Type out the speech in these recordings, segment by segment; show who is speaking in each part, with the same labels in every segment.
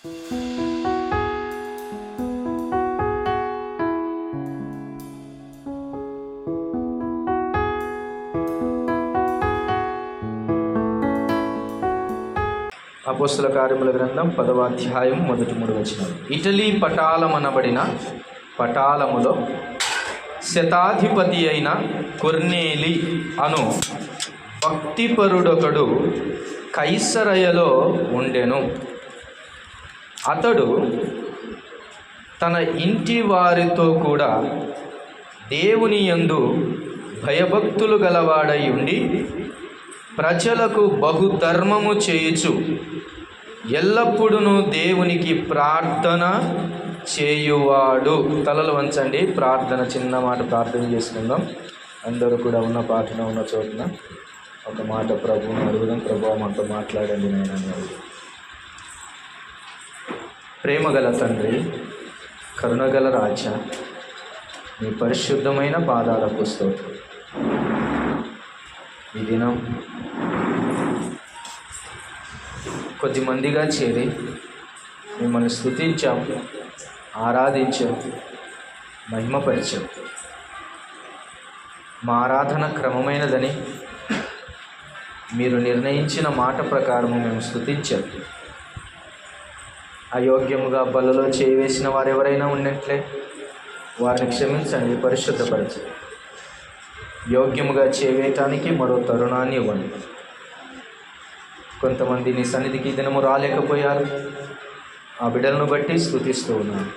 Speaker 1: అపోస్తల కార్యముల గ్రంథం 10వ అధ్యాయం మొదటి 3 వచనాలు. ఇటలీ పటాలమనబడిన పటాలములో శతాధిపతి అయిన కొర్నేలి అను భక్తిపరుడొకడు కైసరయలో ఉండెను. అతడు తన ఇంటి వారితో కూడా దేవుని యందు భయభక్తులు గలవాడై ఉండి ప్రజలకు బహుధర్మము చేయుచు ఎల్లప్పుడూ దేవునికి ప్రార్థన చేయువాడు. తలలు వంచండి, ప్రార్థన చిన్న మాట ప్రార్థన చేసుకుందాం. అందరూ కూడా ఉన్న పాటన ఉన్న చోటున ఒక మాట ప్రభువుని అడుగుదాం. ప్రభు మనతో మాట్లాడండి నేను అన్నాడు. ప్రేమగల తండ్రి, కరుణగల రాజా, మీ పరిశుద్ధమైన పాదాలకు స్తోత్రం. ఈ దినం కొద్దిమందిగా చేరి మిమ్మల్ని స్తుతించాం, ఆరాధించాం, మహిమపరిచాం. మా ఆరాధన క్రమమైనదని మీరు నిర్ణయించిన మాట ప్రకారము మేము స్తుతించాం. అయోగ్యముగా బలలో చేయి వేసిన వారు ఎవరైనా ఉన్నట్లే వారిని క్షమించండి, పరిశుద్ధపరచండి. యోగ్యముగా చేయటానికి మరో తరుణాన్ని ఇవ్వండి. కొంతమంది నీ సన్నిధికి దినము రాలేకపోయారు. ఆ బిడ్డలను బట్టి స్తుతిస్తూ ఉన్నాను.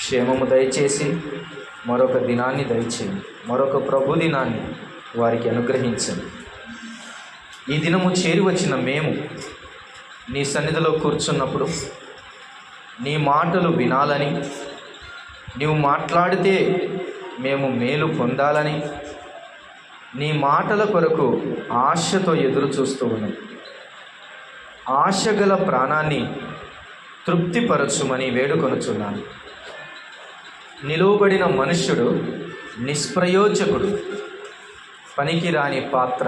Speaker 1: క్షేమము దయచేసి మరొక దినాన్ని దయచేయండి, మరొక ప్రభు దినాన్ని వారికి అనుగ్రహించండి. ఈ దినము చేరి వచ్చిన మేము నీ సన్నిధిలో కూర్చున్నప్పుడు నీ మాటలు వినాలని, నీవు మాట్లాడితే మేము మేలు పొందాలని, నీ మాటల కొరకు ఆశతో ఎదురు చూస్తూ ఉన్నాం. ఆశగల ప్రాణాన్ని తృప్తిపరచుమని వేడుకొనుచున్నాను. నిలువబడిన మనుష్యుడు నిష్ప్రయోజకుడు, పనికిరాని పాత్ర.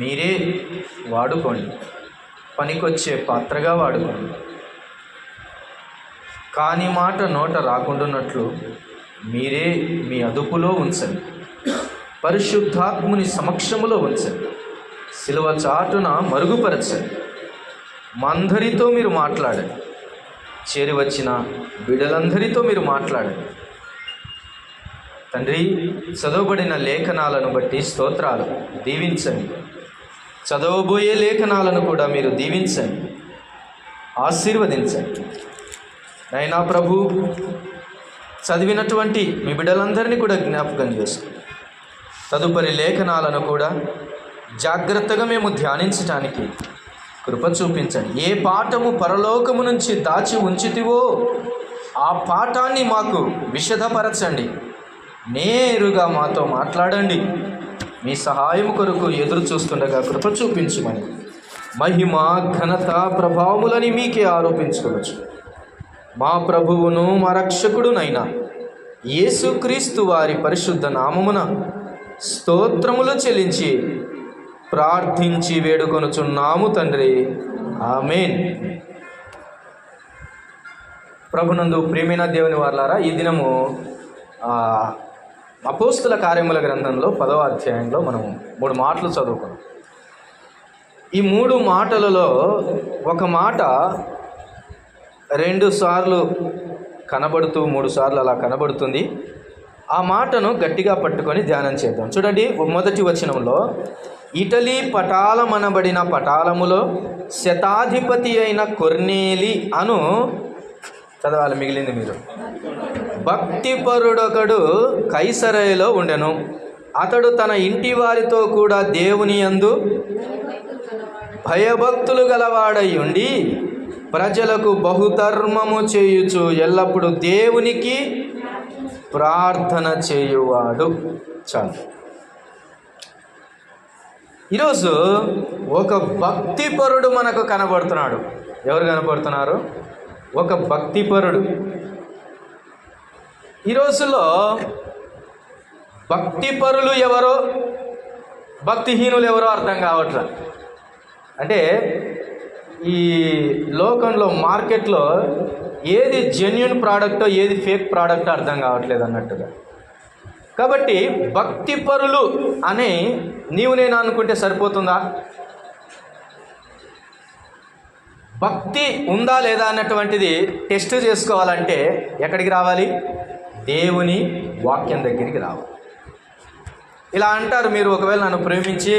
Speaker 1: మీరే వాడుకోండి, పనికొచ్చే పాత్రగా వాడుకోండి. కాని మాట నోట రాకుండాన్నట్లు మీరే మీ అదుపులో ఉంచండి. పరిశుద్ధాత్ముని సమక్షములో ఉంచండి. సిలువ చాటున మరుగుపరచండి. మా అందరితో మీరు మాట్లాడండి. చేరి వచ్చిన బిడ్డలందరితో మీరు మాట్లాడండి. తండ్రి, చదవబడిన లేఖనాలను బట్టి స్తోత్రాలు, దీవించండి. చదవబోయే లేఖనాలను కూడా మీరు దీవించండి, ఆశీర్వదించండి. నైనా ప్రభు, చదివినటువంటి మీ బిడ్డలందరినీ కూడా జ్ఞాపకం చేసుకోండి. తదుపరి లేఖనాలను కూడా జాగ్రత్తగా మేము ధ్యానించటానికి కృప చూపించండి. ఏ పాఠము పరలోకము నుంచి దాచి ఉంచితివో ఆ పాఠాన్ని మాకు విశదపరచండి. నేరుగా మాతో మాట్లాడండి. మీ సహాయం కొరకు ఎదురు చూస్తుండగా కృప చూపించమని మహిమ, ఘనత, ప్రభావములని మీకే ఆరోపించుకోవచ్చు. మా ప్రభువును మా రక్షకుడునైనా యేసుక్రీస్తు వారి పరిశుద్ధ నామమున స్తోత్రములు చెల్లించి ప్రార్థించి వేడుకొనుచున్నాము తండ్రి, ఆమేన్. ప్రభునందు ప్రియమైన దేవుని వారలారా, ఈ దినము అపోస్తల కార్యముల గ్రంథంలో 10వ అధ్యాయంలో మనం 3 మాటలు చదువుకున్నాం. ఈ 3 మాటలలో ఒక మాట 2 సార్లు కనబడుతూ 3 సార్లు అలా కనబడుతుంది. ఆ మాటను గట్టిగా పట్టుకొని ధ్యానం చేద్దాం. చూడండి, మొదటి వచనంలో ఇటలీ పటాలమనబడిన పటాలములో శతాధిపతి అయిన కొర్నేలి అను, చదవాలి మిగిలింది మీరు, భక్తిపరుడొకడు కైసరయలో ఉండెను. అతడు తన ఇంటి వారితో కూడా దేవుని యందు భయభక్తులు గలవాడై ఉండి ప్రజలకు బహుధర్మము చేయుచు ఎల్లప్పుడూ దేవునికి ప్రార్థన చేయువాడు. చాలు. ఈరోజు ఒక భక్తిపరుడు మనకు కనబడుతున్నాడు. ఎవరు కనబడుతున్నారు? ఒక భక్తిపరుడు. ఈ రోజుల్లో భక్తిపరులు ఎవరో భక్తిహీనులు ఎవరో అర్థం కావట్లేదు. అంటే ఈ లోకంలో మార్కెట్లో ఏది జెన్యున్ ప్రోడక్టో ఏది ఫేక్ ప్రోడక్టో అర్థం కావట్లేదు అన్నట్టుగా. కాబట్టి భక్తిపరులు అని నీవు నేను అనుకుంటే సరిపోతుందా? భక్తి ఉందా లేదా అన్నటువంటిది టెస్ట్ చేసుకోవాలంటే ఎక్కడికి రావాలి? దేవుని వాక్యం దగ్గరికి రావాలి. ఇలా అంటారు, మీరు ఒకవేళ నన్ను ప్రేమించి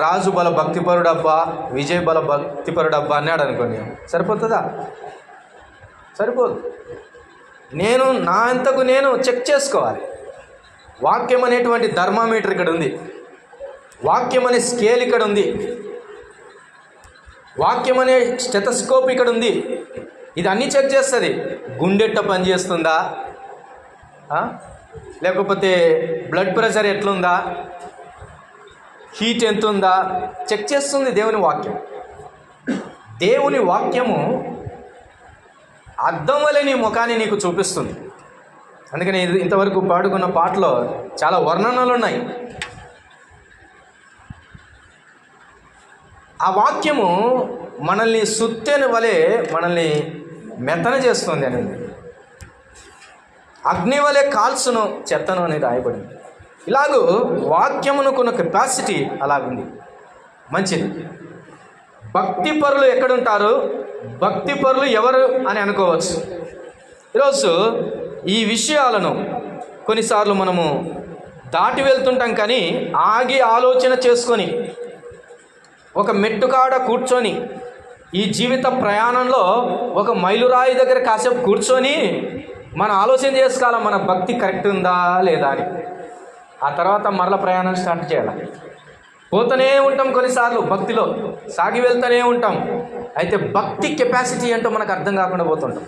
Speaker 1: రాజు బల భక్తిపరుడబ్బా, విజయ్ బల భక్తిపరుడబ్బా అన్నాడు అనుకోండి, సరిపోతుందా? సరిపోదు. నేను నా అంతకు నేను చెక్ చేసుకోవాలి. వాక్యం అనేటువంటి థర్మామీటర్ ఇక్కడ ఉంది, వాక్యం అనే స్కేల్ ఇక్కడ ఉంది, వాక్యం అనే స్టెథోస్కోప్ ఇక్కడ ఉంది. ఇది అన్నీ చెక్ చేస్తుంది. గుండెట్ట పనిచేస్తుందా, లేకపోతే బ్లడ్ ప్రెషర్ ఎట్లుందా, హీట్ ఎంత ఉందా, చెక్ చేస్తుంది దేవుని వాక్యం. దేవుని వాక్యము అద్దం వలె నీ ముఖాన్ని నీకు చూపిస్తుంది. అందుకని ఇంతవరకు పాడుకున్న పాటలో చాలా వర్ణనలు ఉన్నాయి. ఆ వాక్యము మనల్ని సుత్తెని వలె మనల్ని మెత్తన చేస్తుంది అనేది. అగ్ని వలె కాల్చును చెత్తను అనేది రాయబడింది. ఇలాగూ వాక్యమునకున్న కెపాసిటీ అలాగుంది. మంచిది. భక్తిపరులు ఎక్కడుంటారు? భక్తిపరులు ఎవరు అని అనుకోవచ్చు. ఈరోజు ఈ విషయాలను కొన్నిసార్లు మనము దాటి వెళ్తుంటాం, కానీ ఆగి ఆలోచన చేసుకొని ఒక మెట్టుకాడ కూర్చొని ఈ జీవిత ప్రయాణంలో ఒక మైలురాయి దగ్గర కాసేపు కూర్చొని మనం ఆలోచన చేసుకోవాలి, మన భక్తి కరెక్ట్ ఉందా లేదా అని. ఆ తర్వాత మరల ప్రయాణం స్టార్ట్ చేయాలి. పోతూనే ఉంటాం, కొన్నిసార్లు భక్తిలో సాగి వెళ్తూనే ఉంటాం. అయితే భక్తి కెపాసిటీ ఏంటో మనకు అర్థం కాకుండా పోతుంటాం.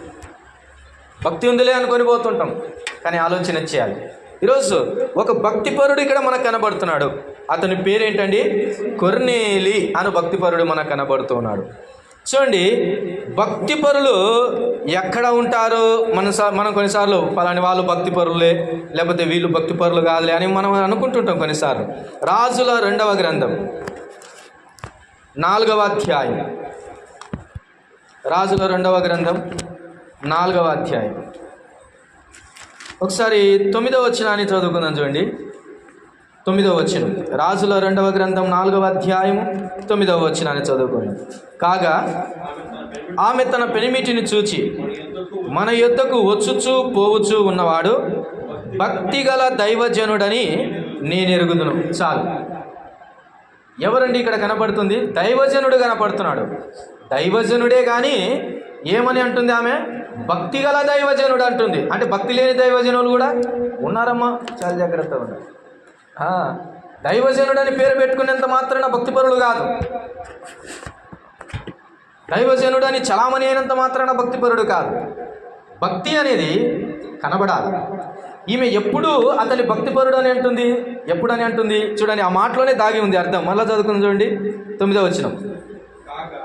Speaker 1: భక్తి ఉందిలే అనుకొని పోతుంటాం, కానీ ఆలోచన చేయాలి. ఈరోజు ఒక భక్తిపరుడు ఇక్కడ మనకు కనబడుతున్నాడు. అతని పేరేంటండి? కొర్నేలి అను భక్తిపరుడు మనకు కనబడుతున్నాడు. చూడండి, భక్తిపరులు ఎక్కడ ఉంటారు? మనం కొన్నిసార్లు పలాని వాళ్ళు భక్తిపరులే, లేకపోతే వీళ్ళు భక్తిపరులు కాదులే అని మనం అనుకుంటుంటాం కొన్నిసార్లు. రాజుల 2వ గ్రంథం 4వ అధ్యాయం. రాజుల 2వ గ్రంథం 4వ అధ్యాయం. ఒకసారి 9వ వచనాన్ని చదువుకుందాం. చూడండి, 9వ వచనం. రాజుల 2వ గ్రంథం 4వ అధ్యాయము 9వ వచనాన్ని చదువుకుందాం. కాగా ఆమె తన పెనిమిటిని చూచి, మన యొద్దకు వచ్చుచూ పోవుచూ ఉన్నవాడు భక్తిగల దైవజనుడని నేను ఎరుగుదును. చాలు. ఎవరండి ఇక్కడ కనపడుతుంది? దైవజనుడు కనపడుతున్నాడు. దైవజనుడే కానీ ఏమని అంటుంది ఆమె? భక్తిగల దైవజనుడు అంటుంది. అంటే భక్తి లేని దైవజనులు కూడా ఉన్నారమ్మా, చాలా జాగ్రత్తగా ఉన్నారు. దైవజనుడు అని పేరు పెట్టుకునేంత మాత్రాన భక్తిపరులు కాదు. దైవజనుడు అని చలామణి అయినంత మాత్రాన భక్తిపరుడు కాదు. భక్తి అనేది కనబడాలి. ఈమె ఎప్పుడు అతని భక్తిపరుడు అని అంటుంది, ఎప్పుడు అని అంటుంది? చూడండి, ఆ మాటలోనే దాగి ఉంది అర్థం. మళ్ళీ చదువుకుంది చూడండి, 9వ వచనం.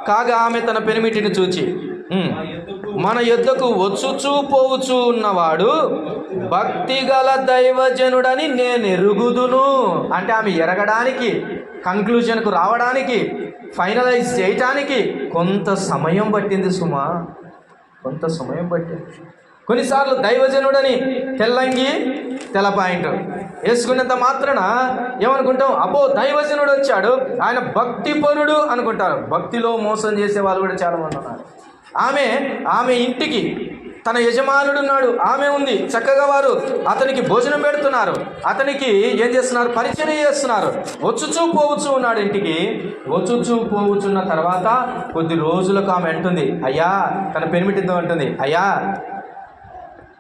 Speaker 1: కాగా ఆమె తన పెనిమిటిని చూచి, మన యొద్దకు వచ్చుచూ పోవుచూ ఉన్నవాడు భక్తిగల దైవజనుడని నేను ఎరుగుదును. అంటే ఆమె ఎరగడానికి, కంక్లూజన్కు రావడానికి, ఫైనలైజ్ చేయటానికి కొంత సమయం పట్టింది సుమా, కొంత సమయం పట్టింది. కొన్నిసార్లు దైవజనుడని తెల్లంగి తెల్ల పాయింట్ వేసుకున్నంత మాత్రాన ఏమనుకుంటాం? అబ్బో దైవజనుడు వచ్చాడు, ఆయన భక్తిపరుడు అనుకుంటారు. భక్తిలో మోసం చేసే వాళ్ళు కూడా చాలామంది ఉన్నారు. ఆమె ఇంటికి తన యజమానుడు ఉన్నాడు, ఆమె ఉంది, చక్కగా వారు అతనికి భోజనం పెడుతున్నారు, అతనికి ఏం చేస్తున్నారు? పరిచయం చేస్తున్నారు. వచ్చుచూ పోవచ్చు ఉన్నాడు ఇంటికి. వచ్చుచూ పోవచ్చున్న తర్వాత కొద్ది రోజులకు ఆమె అంటుంది, అయ్యా, తన పెనిమిటితో అంటుంది, అయ్యా,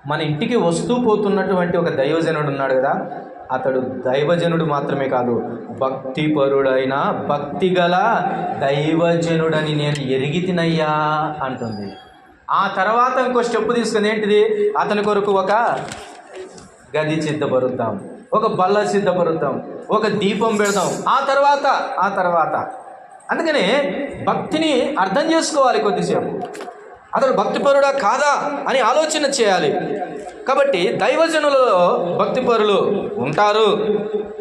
Speaker 1: మన ఇంటికి వస్తూ పోతున్నటువంటి ఒక దైవజనుడు ఉన్నాడు కదా, అతడు దైవజనుడు మాత్రమే కాదు, భక్తిపరుడైన భక్తిగల దైవజనుడని నేను ఎరిగితినయ్యా అంటుంది. ఆ తర్వాత ఇంకో స్టెప్ తీసుకుని ఏంటిది? అతని కొరకు ఒక గది సిద్ధపరుద్దాం, ఒక బల్ల సిద్ధపరుద్దాం, ఒక దీపం పెడదాం. ఆ తర్వాత అందుకనే భక్తిని అర్థం చేసుకోవాలి కొద్దిసేపు. అతడు భక్తిపరుడా కాదా అని ఆలోచన చేయాలి. కాబట్టి దైవజనులలో భక్తిపరులు ఉంటారు,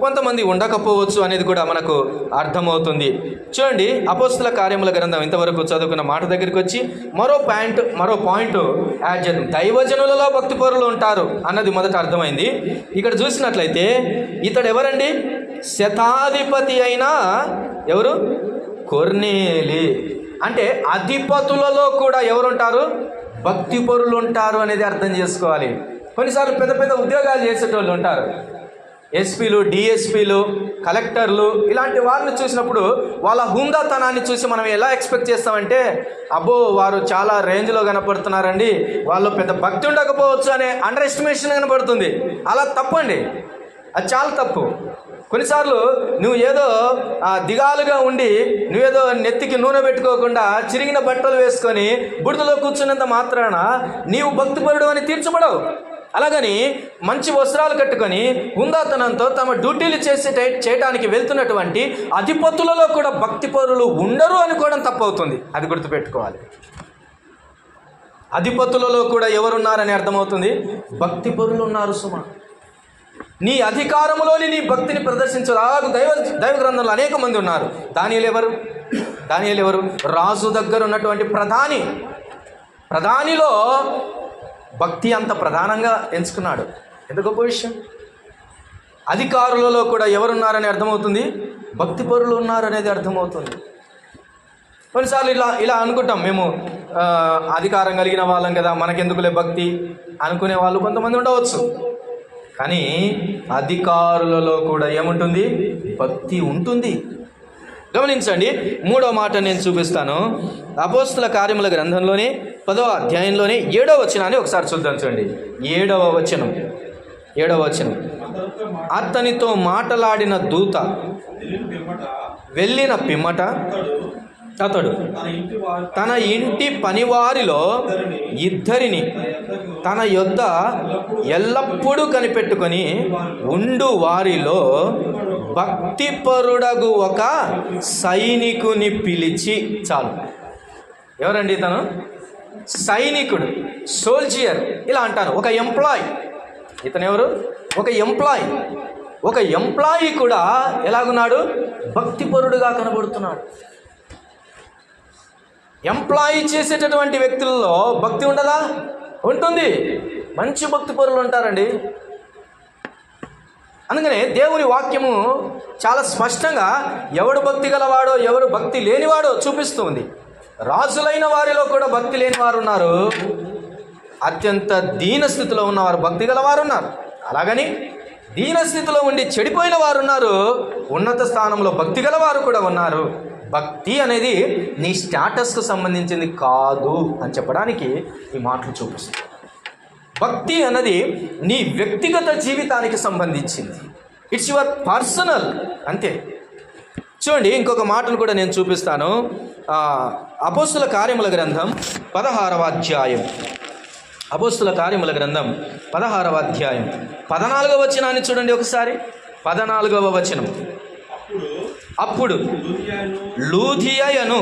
Speaker 1: కొంతమంది ఉండకపోవచ్చు అనేది కూడా మనకు అర్థమవుతుంది. చూడండి, అపోస్తల కార్యముల గ్రంథం ఇంతవరకు చదువుకున్న మాట దగ్గరికి వచ్చి మరో పాయింట్ యాడ్ చేద్దాం. దైవజనులలో భక్తిపరులు ఉంటారు అన్నది మొదట అర్థమైంది. ఇక్కడ చూసినట్లయితే ఇతడు ఎవరండి? శతాధిపతి అయిన ఎవరు? కొర్నేలి. అంటే అధిపతులలో కూడా ఎవరుంటారు? భక్తిపరులు ఉంటారు అనేది అర్థం చేసుకోవాలి. కొన్నిసార్లు పెద్ద పెద్ద ఉద్యోగాలు చేసేటోళ్ళు ఉంటారు, ఎస్పీలు, డిఎస్పీలు, కలెక్టర్లు, ఇలాంటి వారిని చూసినప్పుడు వాళ్ళ హుందాతనాన్ని చూసి మనం ఎలా ఎక్స్పెక్ట్ చేస్తామంటే, అబ్బో వారు చాలా రేంజ్లో కనపడుతున్నారండి, వాళ్ళు పెద్ద భక్తి ఉండకపోవచ్చు అనే అండర్ ఎస్టిమేషన్ కనపడుతుంది. అలా తప్పండి, అది చాలా తప్పు. కొన్నిసార్లు నువ్వు ఏదో దిగాలుగా ఉండి నువ్వేదో నెత్తికి నూనె పెట్టుకోకుండా చిరిగిన బట్టలు వేసుకొని బుడిదలో కూర్చున్నంత మాత్రాన నీవు భక్తిపరుడు అని తీర్చబడవు. అలాగని మంచి వస్త్రాలు కట్టుకొని హుందాతనంతో తమ డ్యూటీలు చేయడానికి వెళ్తున్నటువంటి అధిపతులలో కూడా భక్తిపరులు ఉండరు అనుకోవడం తప్పవుతుంది. అది గుర్తుపెట్టుకోవాలి. అధిపతులలో కూడా ఎవరున్నారని అర్థమవుతుంది? భక్తిపరులు ఉన్నారు సుమా. నీ అధికారంలోని నీ భక్తిని ప్రదర్శించరాదు. దైవ గ్రంథంలో అనేక మంది ఉన్నారు. దానియేలు ఎవరు? రాజు దగ్గర ఉన్నటువంటి ప్రధానిలో భక్తి అంత ప్రధానంగా ఎంచుకున్నాడు. ఎంత గొప్ప విషయం. అధికారులలో కూడా ఎవరున్నారని అర్థమవుతుంది? భక్తిపరులు ఉన్నారు అనేది అర్థమవుతుంది. కొన్నిసార్లు ఇలా అనుకుంటాం, మేము అధికారం కలిగిన వాళ్ళం కదా, మనకెందుకులే భక్తి అనుకునే వాళ్ళు కొంతమంది ఉండవచ్చు. కానీ అధికారులలో కూడా ఏముంటుంది? భక్తి ఉంటుంది. గమనించండి, 3వ మాట నేను చూపిస్తాను. అపోస్తల కార్యముల గ్రంథంలోనే 10వ అధ్యాయంలోనే 7వ వచనాన్ని ఒకసారి చూద్దాం. చూడండి, 7వ వచనం. అతనితో మాట్లాడిన దూత వెళ్ళిన పిమ్మట అతడు తన ఇంటి పనివారిలో ఇద్దరిని తన యొద్ద ఎల్లప్పుడూ కనిపెట్టుకొని ఉండు వారిలో భక్తిపరుడగు ఒక సైనికుని పిలిచి. చాలు. ఎవరండి తను? సైనికుడు, సోల్జియర్ ఇలా అంటారు. ఒక ఎంప్లాయ్. ఇతను ఎవరు? ఒక ఎంప్లాయీ కూడా ఎలాగున్నాడు? భక్తిపరుడుగా కనబడుతున్నాడు. ఎంప్లాయీ చేసేటటువంటి వ్యక్తుల్లో భక్తి ఉండదా? ఉంటుంది. మంచి భక్తిపరులు ఉంటారండి. అందుకనే దేవుని వాక్యము చాలా స్పష్టంగా ఎవడు భక్తి గలవాడో ఎవడు భక్తి లేనివాడో చూపిస్తుంది. రాజులైన వారిలో కూడా భక్తి లేని వారు ఉన్నారు, అత్యంత దీనస్థితిలో ఉన్నవారు భక్తి గలవారు ఉన్నారు. అలాగని దీనస్థితిలో ఉండి చెడిపోయిన వారు ఉన్నారు, ఉన్నత స్థానంలో భక్తి గలవారు కూడా ఉన్నారు. భక్తి అనేది నీ స్టేటస్కు సంబంధించింది కాదు అని చెప్పడానికి ఈ మాటలు చూపిస్తుంది. భక్తి అన్నది నీ వ్యక్తిగత జీవితానికి సంబంధించింది. ఇట్స్ యువర్ పర్సనల్, అంతే. చూడండి, ఇంకొక మాటను కూడా నేను చూపిస్తాను. అపోస్తల కార్యముల గ్రంథం 16వ అధ్యాయం. అపోస్తల కార్యముల గ్రంథం 16వ అధ్యాయం 14వ వచనాన్ని చూడండి ఒకసారి. 14వ వచనం. అప్పుడు లూదియను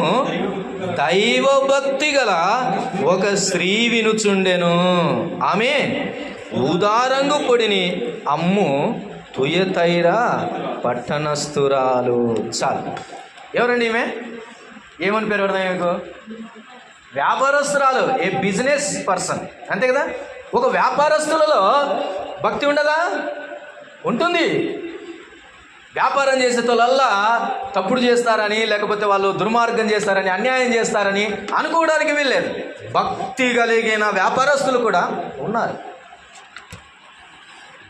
Speaker 1: దైవభక్తి గల ఒక స్త్రీ వినుచుండెను. ఆమె ఊదారంగు పొడిని అమ్ము తుయతైరా పట్టణస్థురాలు. చాలు. ఎవరండి ఈమె? ఏమని పేరు పెడదాం మీకు? వ్యాపారస్తురాలు, ఏ బిజినెస్ పర్సన్, అంతే కదా. ఒక వ్యాపారస్తులలో భక్తి ఉండదా? ఉంటుంది. వ్యాపారం చేసేటోళ్ళల్లా తప్పుడు చేస్తారని, లేకపోతే వాళ్ళు దుర్మార్గం చేస్తారని, అన్యాయం చేస్తారని అనుకోవడానికి వీల్లేదు. భక్తి కలిగిన వ్యాపారస్తులు కూడా ఉన్నారు.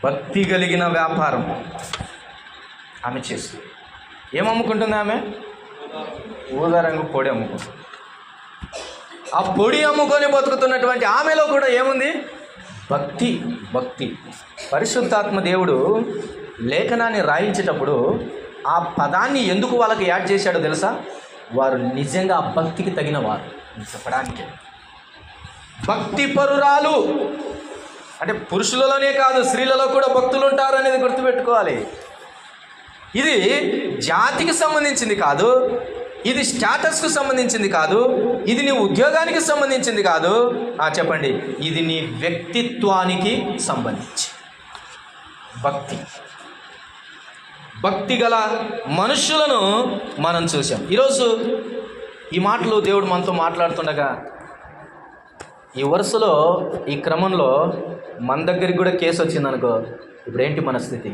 Speaker 1: భక్తి కలిగిన వ్యాపారం ఆమె చేస్తుంది. ఏం అమ్ముకుంటుంది ఆమె? ఊదారంగు పొడి అమ్ముకుంటుంది. ఆ పొడి అమ్ముకొని బతుకుతున్నటువంటి ఆమెలో కూడా ఏముంది? భక్తి. పరిశుద్ధాత్మ దేవుడు లేఖనాన్ని రాయించేటప్పుడు ఆ పదాన్ని ఎందుకు వాళ్ళకి యాడ్ చేశాడో తెలుసా? వారు నిజంగా ఆ భక్తికి తగిన వారు చెప్పడానికి. భక్తిపరురాలు అంటే పురుషులలోనే కాదు, స్త్రీలలో కూడా భక్తులు ఉంటారు అనేది గుర్తుపెట్టుకోవాలి. ఇది జాతికి సంబంధించింది కాదు, ఇది స్టేటస్కు సంబంధించింది కాదు, ఇది నీ ఉద్యోగానికి సంబంధించింది కాదు. చెప్పండి, ఇది నీ వ్యక్తిత్వానికి సంబంధించి. భక్తి గల మనుషులను మనం చూసాం. ఈరోజు ఈ మాటలు దేవుడు మనతో మాట్లాడుతుండగా ఈ వరుసలో, ఈ క్రమంలో మన దగ్గరికి కూడా కేసు వచ్చిందనుకో, ఇప్పుడు ఏంటి మన స్థితి?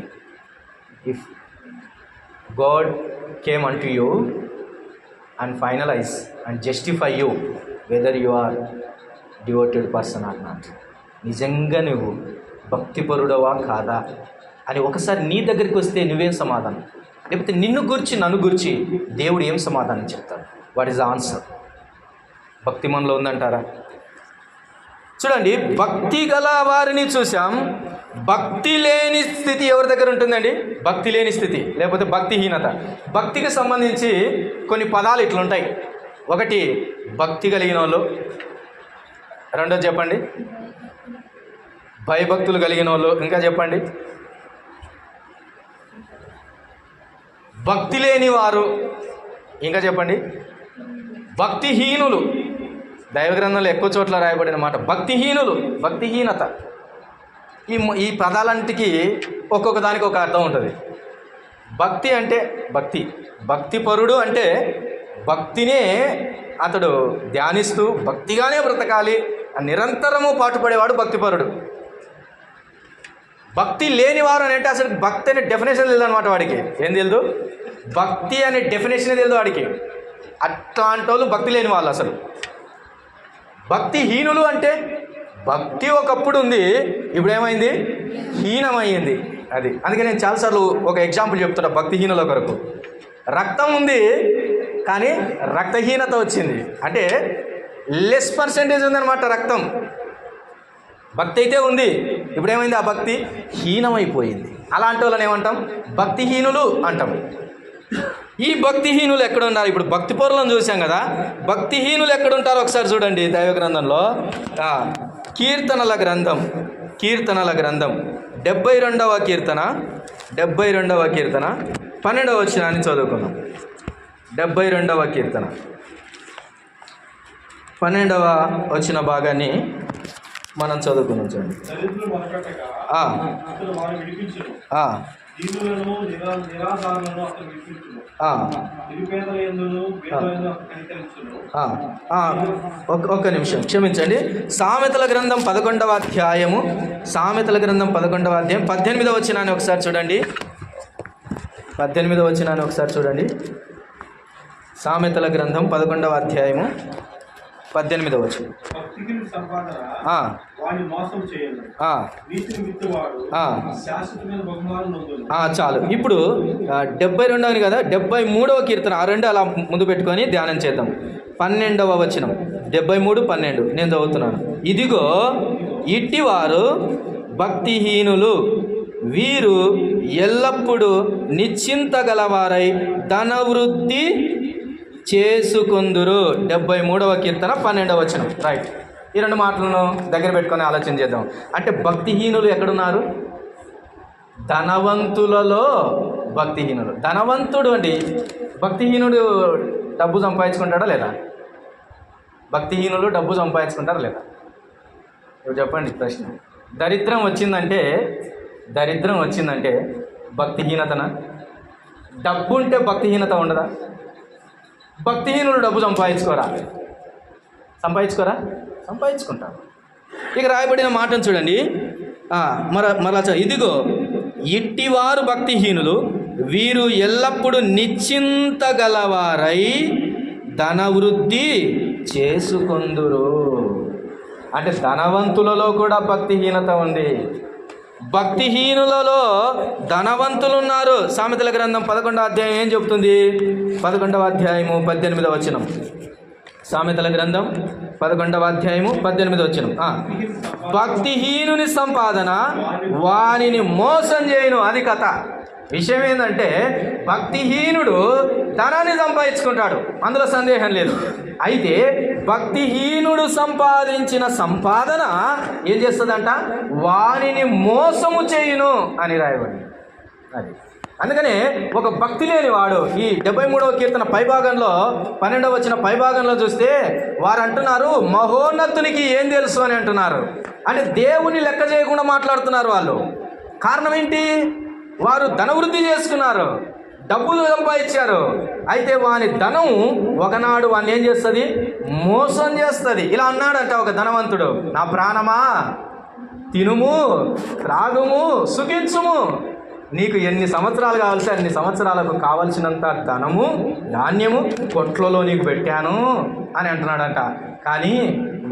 Speaker 1: If God came an to you and finalize and justify you whether you are devoted person or not. నిజంగా నువ్వు భక్తిపరుడవా కాదా అని ఒకసారి నీ దగ్గరికి వస్తే నువ్వేం సమాధానం, లేకపోతే నిన్ను గురించి నన్ను గురించి దేవుడు ఏం సమాధానం చెప్తాడు? What is the answer? భక్తి మనలో ఉందంటారా? చూడండి, భక్తి గల వారిని చూసాం. భక్తి లేని స్థితి ఎవరి దగ్గర ఉంటుందండి? భక్తి లేని స్థితి, లేకపోతే భక్తిహీనత. భక్తికి సంబంధించి కొన్ని పదాలు ఇట్లుంటాయి. ఒకటి భక్తి కలిగిన వాళ్ళు, రెండోది చెప్పండి భయభక్తులు కలిగిన వాళ్ళు, ఇంకా చెప్పండి భక్తి లేని వారు, ఇంకా చెప్పండి భక్తిహీనులు. దైవ గ్రంథంలో ఎక్కువ చోట్ల రాయబడిన మాట భక్తిహీనులు, భక్తిహీనత. ఈ పదాలంటికి ఒక్కొక్క దానికి ఒక అర్థం ఉంటుంది. భక్తి అంటే భక్తిపరుడు అంటే భక్తినే అతడు ధ్యానిస్తూ భక్తిగానే బ్రతకాలి, నిరంతరము పాటుపడేవాడు భక్తిపరుడు. భక్తి లేనివారు అని అంటే అసలు భక్తి అనే డెఫినేషన్ తెలియదు అనమాట. వాడికి ఏం తెలియదు, భక్తి అనే డెఫినేషన్ తెలియదు వాడికి. అట్లాంటి వాళ్ళు భక్తి లేని వాళ్ళు. అసలు భక్తిహీనులు అంటే భక్తి ఒకప్పుడు ఉంది, ఇప్పుడు ఏమైంది? హీనమైంది. అది అందుకే నేను చాలాసార్లు ఒక ఎగ్జాంపుల్ చెప్తున్నా భక్తిహీనుల కొరకు. రక్తం ఉంది కానీ రక్తహీనత వచ్చింది, అంటే లెస్ పర్సెంటేజ్ ఉందన్నమాట రక్తం. భక్తి అయితే ఉంది, ఇప్పుడు ఏమైంది? ఆ భక్తి హీనమైపోయింది. అలాంటి వాళ్ళని ఏమంటాం? భక్తిహీనులు అంటాం. ఈ భక్తిహీనులు ఎక్కడ ఉన్నారు? ఇప్పుడు భక్తి పరులను చూసాం కదా, భక్తిహీనులు ఎక్కడుంటారో ఒకసారి చూడండి. దైవ గ్రంథంలో కీర్తనల గ్రంథం 72వ కీర్తన 12వ వచనాన్ని చదువుకుందాం. 72వ కీర్తన 12వ వచన భాగాన్ని మనం చదువుకుందాం. చూడండి. ఒక్క నిమిషం క్షమించండి. సామెతల గ్రంథం 11వ అధ్యాయం 18వ వచనాన్ని ఒకసారి చూడండి. 18వ వచనాన్ని ఒకసారి చూడండి. సామెతల గ్రంథం 11వ అధ్యాయము 18వ వచనం. చాలు. ఇప్పుడు 72 కదా, 73వ కీర్తన 2 అలా ముందు పెట్టుకొని ధ్యానం చేద్దాం. 12వ వచనం 73, 12 నేను చదువుతున్నాను. ఇదిగో ఇట్టివారు భక్తిహీనులు, వీరు ఎల్లప్పుడూ నిశ్చింత గలవారై ధనవృద్ధి చేసుకొందురు. 73వ కీర్తన 12వ వచనం. రైట్. ఈ రెండు మాటలను దగ్గర పెట్టుకొని ఆలోచన చేద్దాం. అంటే భక్తిహీనులు ఎక్కడున్నారు? ధనవంతులలో భక్తిహీనులు. ధనవంతుడు అండి, భక్తిహీనుడు డబ్బు సంపాదించుకుంటాడా లేదా? భక్తిహీనులు డబ్బు సంపాదించుకుంటారా లేదా? ఇప్పుడు చెప్పండి ప్రశ్న. దరిద్రం వచ్చిందంటే భక్తిహీనతనా? డబ్బు ఉంటే భక్తిహీనత ఉండదా? భక్తిహీనులు డబ్బు సంపాదించుకోరా? సంపాదించుకుంటారు. ఇక రాయబడిన మాటను చూడండి. మరలా ఇదిగో ఇట్టివారు భక్తిహీనులు, వీరు ఎల్లప్పుడూ నిశ్చింత గలవారై ధనవృద్ధి చేసుకొందురు. అంటే ధనవంతులలో కూడా భక్తిహీనత ఉంది, భక్తిహీనులలో ధనవంతులు ఉన్నారు. సామెతల గ్రంథం 11వ అధ్యాయం ఏం చెప్తుంది? 11వ అధ్యాయము 18వ వచనం. సామెతల గ్రంథం 11వ అధ్యాయము 18వ వచనం. భక్తిహీనుని సంపాదన వానిని మోసం చేయును. అది కథ. విషయం ఏంటంటే భక్తిహీనుడు ధనాన్ని సంపాదించుకుంటాడు, అందులో సందేహం లేదు. అయితే భక్తిహీనుడు సంపాదించిన సంపాదన ఏం చేస్తుందంట? వానిని మోసము చేయును అని రాయబడింది. అది అందుకనే ఒక భక్తి లేని వాడు ఈ 73వ కీర్తన పైభాగంలో 12వ వచనం పైభాగంలో చూస్తే వారు అంటున్నారు, మహోన్నతునికి ఏం తెలుసు అని అంటున్నారు. అంటే దేవుని లెక్క చేయకుండా మాట్లాడుతున్నారు వాళ్ళు. కారణం ఏంటి? వారు ధనవృద్ధి చేసుకున్నారు, డబ్బులు సంపాదించారు. అయితే వాని ధనం ఒకనాడు వాడిని ఏం చేస్తుంది? మోసం చేస్తుంది. ఇలా అన్నాడంట ఒక ధనవంతుడు, నా ప్రాణమా తినుము, త్రాగుము, సుఖించుము, నీకు ఎన్ని సంవత్సరాలు కావాల్సి అన్ని సంవత్సరాలకు కావలసినంత ధనము ధాన్యము కొట్లలో నీకు పెట్టాను అని అంటున్నాడంట. కానీ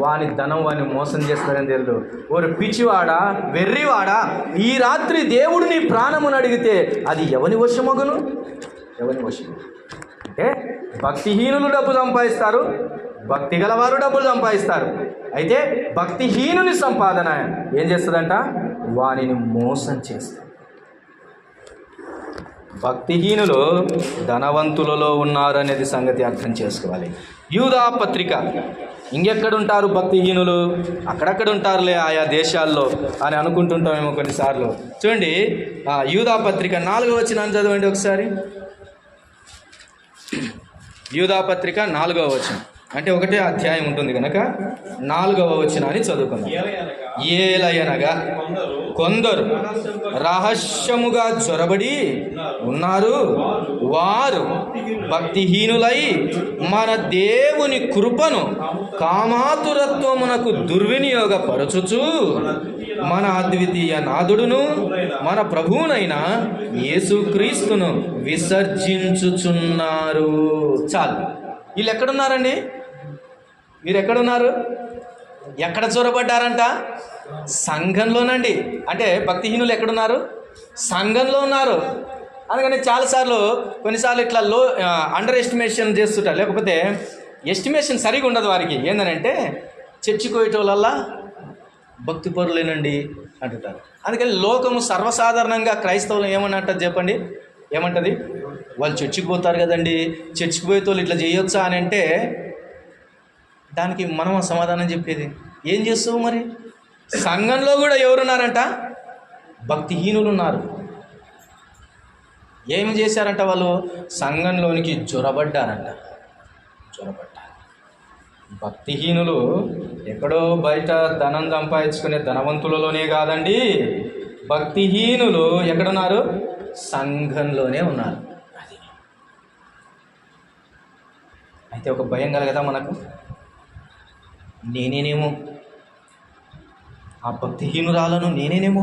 Speaker 1: వాని ధనం వాడిని మోసం చేస్తారని తెలియదు. ఓరు పిచ్చివాడా, వెర్రివాడా, ఈ రాత్రి దేవుడు నీ ప్రాణమును అడిగితే అది ఎవని వశమగును? ఎవని వశము? అంటే భక్తిహీనులు డబ్బు సంపాదిస్తారు, భక్తి గలవారు డబ్బులు సంపాదిస్తారు. అయితే భక్తిహీనుని సంపాదన ఏం చేస్తుందంట? వానిని మోసం చేస్తుంది. భక్తిహీనులు ధనవంతులలో ఉన్నారనేది సంగతి అర్థం చేసుకోవాలి. యూదా పత్రిక, ఇంకెక్కడుంటారు భక్తిహీనులు? అక్కడక్కడ ఉంటారులే ఆయా దేశాల్లో అని అనుకుంటుంటామేమో కొన్నిసార్లు. చూడండి, యూదా పత్రిక 4వ వచనాన్ని చదవండి ఒకసారి. యూదా పత్రిక 4వ వచనం, అంటే ఒకటే అధ్యాయం ఉంటుంది కనుక 4వ వచనాన్ని చదువుకుందాం. ఏలయనగా కొందరు రహస్యముగా చొరబడి ఉన్నారు, వారు భక్తిహీనులై మన దేవుని కృపను కామాతురత్వమునకు దుర్వినియోగపరచుచు మన అద్వితీయ నాథుడును మన ప్రభువునైన యేసుక్రీస్తును విసర్జించుచున్నారు. చాలు. వీళ్ళు ఎక్కడున్నారండి? మీరు ఎక్కడున్నారు? ఎక్కడ చొరబడ్డారంట? సంఘంలోనండి. అంటే భక్తిహీనులు ఎక్కడున్నారు? సంఘంలో ఉన్నారు. అందుకని కొన్నిసార్లు ఇట్లా అండర్ ఎస్టిమేషన్ చేస్తుంటారు, లేకపోతే ఎస్టిమేషన్ సరిగా ఉండదు వారికి. ఏంటంటే చర్చికి పోయేటోళ్ళల్లా భక్తి పరులేనండి అంటుంటారు. అందుకని లోకము సర్వసాధారణంగా క్రైస్తవులు ఏమన్నట్టు చెప్పండి? ఏమంటది? వాళ్ళు చర్చికి పోతారు కదండి, చర్చికి పోయేటోళ్ళు ఇట్లా చేయొచ్చా అని అంటే దానికి మనం సమాధానం చెప్పేది ఏం చేస్తావు మరి? సంఘంలో కూడా ఎవరున్నారంట? భక్తిహీనులు ఉన్నారు. ఏమి చేశారంట? వాళ్ళు సంఘంలోనికి చొరబడ్డారంట. భక్తిహీనులు ఎక్కడో బయట ధనం సంపాదించుకునే ధనవంతులలోనే కాదండి, భక్తిహీనులు ఎక్కడున్నారు? సంఘంలోనే ఉన్నారు. అయితే ఒక భయం కలగదా మనకు? నేనేనేమో ఆ భక్తిహీనురాలను, నేనేనేమో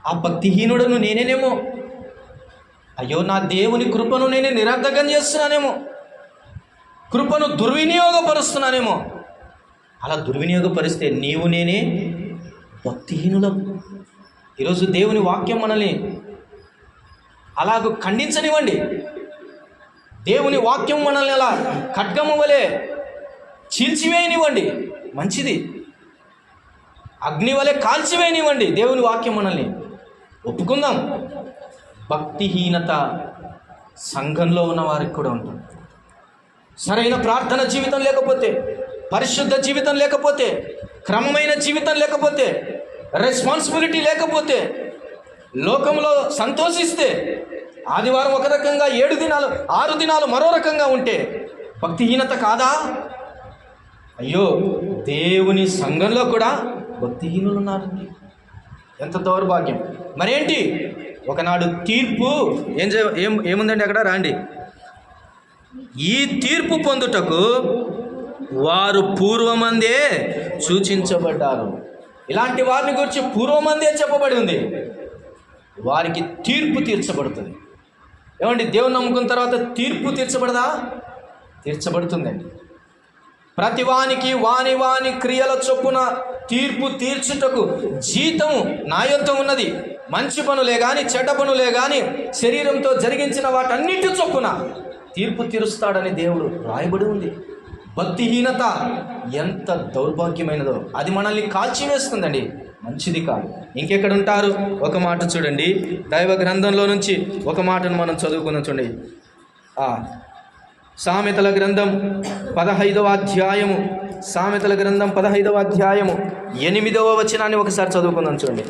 Speaker 1: ఆ భక్తిహీనుడను, నేనేనేమో అయ్యో నా దేవుని కృపను నేనే నిరర్ధకం చేస్తున్నానేమో, కృపను దుర్వినియోగపరుస్తున్నానేమో. అలా దుర్వినియోగపరిస్తే నీవు నేనే భక్తిహీనులం. ఈరోజు దేవుని వాక్యం మనల్ని అలాగ ఖండించనివ్వండి. దేవుని వాక్యం మనల్ని అలా ఖడ్గము వలె చీల్చివేయనివ్వండి, మంచిది. అగ్ని వలె కాల్చివేయనివ్వండి దేవుని వాక్యం మనల్ని. ఒప్పుకుందాం, భక్తిహీనత సంఘంలో ఉన్న వారికి కూడా ఉంటుంది. సరైన ప్రార్థన జీవితం లేకపోతే, పరిశుద్ధ జీవితం లేకపోతే, క్రమమైన జీవితం లేకపోతే, రెస్పాన్సిబిలిటీ లేకపోతే, లోకంలో సంతోషిస్తే, ఆదివారం ఒక రకంగా 7 దినాలు 6 దినాలు మరో రకంగా ఉంటే భక్తిహీనత కాదా? అయ్యో, దేవుని సంఘంలో కూడా భక్తిహీనులు ఉన్నారు. ఎంత దౌర్భాగ్యం. మరేంటి? ఒకనాడు తీర్పు ఏముందండి అక్కడ? రాండి. ఈ తీర్పు పొందుటకు వారు పూర్వమందే సూచించబడ్డారు. ఇలాంటి వారిని గురించి పూర్వమందే చెప్పబడి ఉంది. వారికి తీర్పు తీర్చబడుతుంది. ఏమండి, దేవుని నమ్ముకున్న తర్వాత తీర్పు తీర్చబడదా? తీర్చబడుతుందండి. ప్రతి వానికి వాని వాని క్రియల చొప్పున తీర్పు తీర్చుటకు జీతము నా యొద్ద ఉన్నది. మంచి పనులే కానీ చెడ్డ పనులే కానీ శరీరంతో జరిగించిన వాటన్నిటి చొప్పున తీర్పు తీరుస్తాడని దేవుడు రాయబడి ఉంది. భక్తిహీనత ఎంత దౌర్భాగ్యమైనదో, అది మనల్ని కాల్చివేస్తుందండి, మంచిది కాదు. ఇంకెక్కడుంటారు? ఒక మాట చూడండి, దైవ గ్రంథంలో నుంచి ఒక మాటను మనం చదువుకుందాం. చూడండి, సామెతల గ్రంథం 15వ అధ్యాయము, సామెతల గ్రంథం 15వ అధ్యాయము 8వ వచనాన్ని ఒకసారి చదువుకుందాం. చూడండి,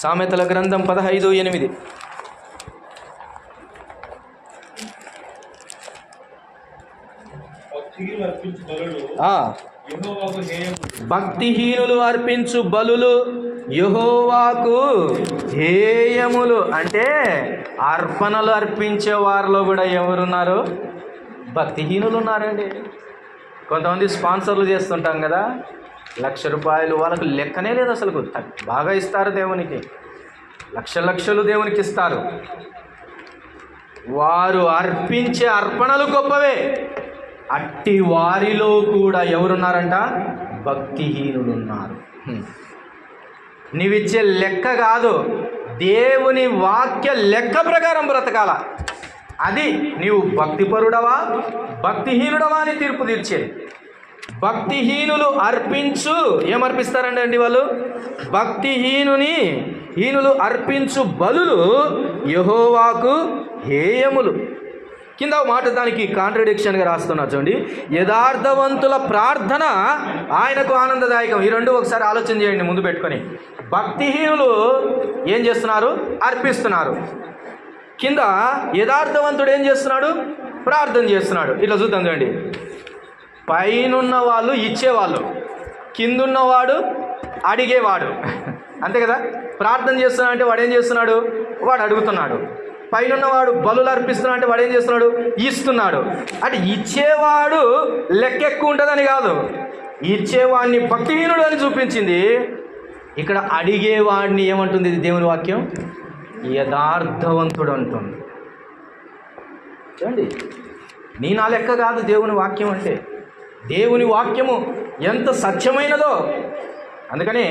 Speaker 1: సామెతల గ్రంథం 15:8. భక్తిహీనులు అర్పించు బలులు యెహోవాకు హేయములు. అంటే అర్పణలు అర్పించే వారిలో కూడా ఎవరున్నారు? భక్తిహీనులు ఉన్నారండి. కొంతమంది స్పాన్సర్లు చేస్తుంటాం కదా, ₹1,00,000 వాళ్ళకు లెక్కనే లేదు అసలు. బాగా ఇస్తారు దేవునికి, లక్షలు దేవునికి ఇస్తారు. వారు అర్పించే అర్పణలు గొప్పవే. అట్టి వారిలో కూడా ఎవరున్నారంట? భక్తిహీనులు ఉన్నారు. నీవిచ్చే లెక్క కాదు, దేవుని వాక్య లెక్క ప్రకారం బ్రతకాల. అది నీవు భక్తిపరుడవా భక్తిహీనుడవా అని తీర్పు తీర్చేది. భక్తిహీనులు అర్పించు ఏమర్పిస్తారండి వాళ్ళు? హీనులు అర్పించు బలులు యెహోవాకు హేయములు. కింద మాట దానికి కాంట్రడిక్షన్గా రాస్తున్నారు చూడండి. యథార్థవంతుల ప్రార్థన ఆయనకు ఆనందదాయకం. ఈ రెండు ఒకసారి ఆలోచన చేయండి ముందు పెట్టుకొని. భక్తిహీనులు ఏం చేస్తున్నారు? అర్పిస్తున్నారు. కింద యథార్థవంతుడు ఏం చేస్తున్నాడు? ప్రార్థన చేస్తున్నాడు. ఇట్లా చూద్దాం చూడండి. పైనున్న వాళ్ళు ఇచ్చేవాళ్ళు, కిందున్నవాడు అడిగేవాడు. అంతే కదా? ప్రార్థన చేస్తున్నా అంటే వాడు ఏం చేస్తున్నాడు? వాడు అడుగుతున్నాడు. పైనున్నవాడు బలులు అర్పిస్తున్నా అంటే వాడు ఏం చేస్తున్నాడు? ఇస్తున్నాడు. అంటే ఇచ్చేవాడు లెక్క ఎక్కువ ఉంటుందని కాదు, ఇచ్చేవాడిని భక్తిహీనుడు అని చూపించింది. ఇక్కడ అడిగేవాడిని ఏమంటుంది ఇది దేవుని వాక్యం? యథార్థవంతుడు అంటుంది. చూడండి, నా లెక్క కాదు దేవుని వాక్యం అంటే. దేవుని వాక్యము ఎంత సత్యమైనదో. అందుకనే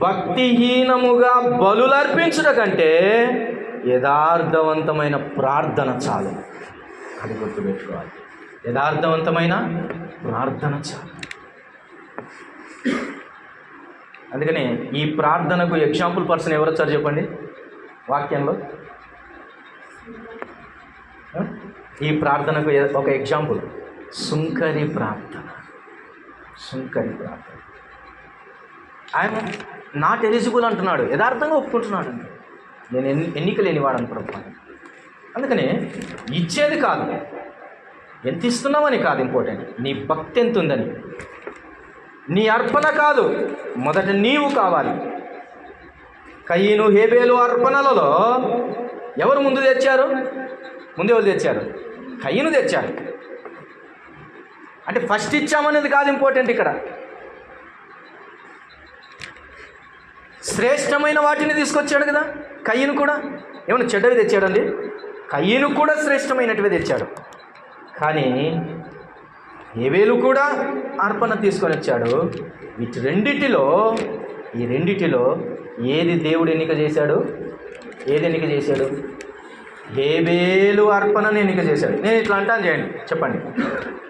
Speaker 1: భక్తిహీనముగా బలులు అర్పించుట కంటే యథార్థవంతమైన ప్రార్థన చాలు. అది గుర్తుపెట్టుకోవాలి. యథార్థవంతమైన ప్రార్థన చాలు. అందుకని ఈ ప్రార్థనకు ఎగ్జాంపుల్ పర్సన్ ఎవరు వచ్చారు చెప్పండి వాక్యంలో? ఈ ప్రార్థనకు ఒక ఎగ్జాంపుల్ సుంకరి ప్రార్థన. ఆయన నాట్ ఎలిజిబుల్ అంటున్నాడు, యథార్థంగా ఒప్పుకుంటున్నాడు. నేను ఎన్నిక లేనివాడు అనుకుంటున్నాను. అందుకనే ఇచ్చేది కాదు, ఎంత ఇస్తున్నామని కాదు ఇంపార్టెంట్, నీ భక్తి ఎంత ఉందని. నీ అర్పణ కాదు, మొదట నీవు కావాలి. కయీను హేబేలు అర్పణలలో ఎవరు ముందు తెచ్చారు? ముందు ఎవరు తెచ్చారు? కయీను తెచ్చారు. అంటే ఫస్ట్ ఇచ్చామనేది కాదు ఇంపార్టెంట్ ఇక్కడ. శ్రేష్టమైన వాటిని తీసుకొచ్చాడు కదా కయీను కూడా. ఏమన్నా చెడ్డవి తెచ్చాడండి? కయీను కూడా శ్రేష్టమైనటివి తెచ్చాడు. కానీ హేబేలు కూడా అర్పణ తీసుకొని వచ్చాడు. ఈ రెండిటిలో ఏది దేవుడు ఎన్నిక చేశాడు? హేబేలు అర్పణను ఎన్నిక చేశాడు. నేను ఇట్లా అంటాను, చేయండి చెప్పండి.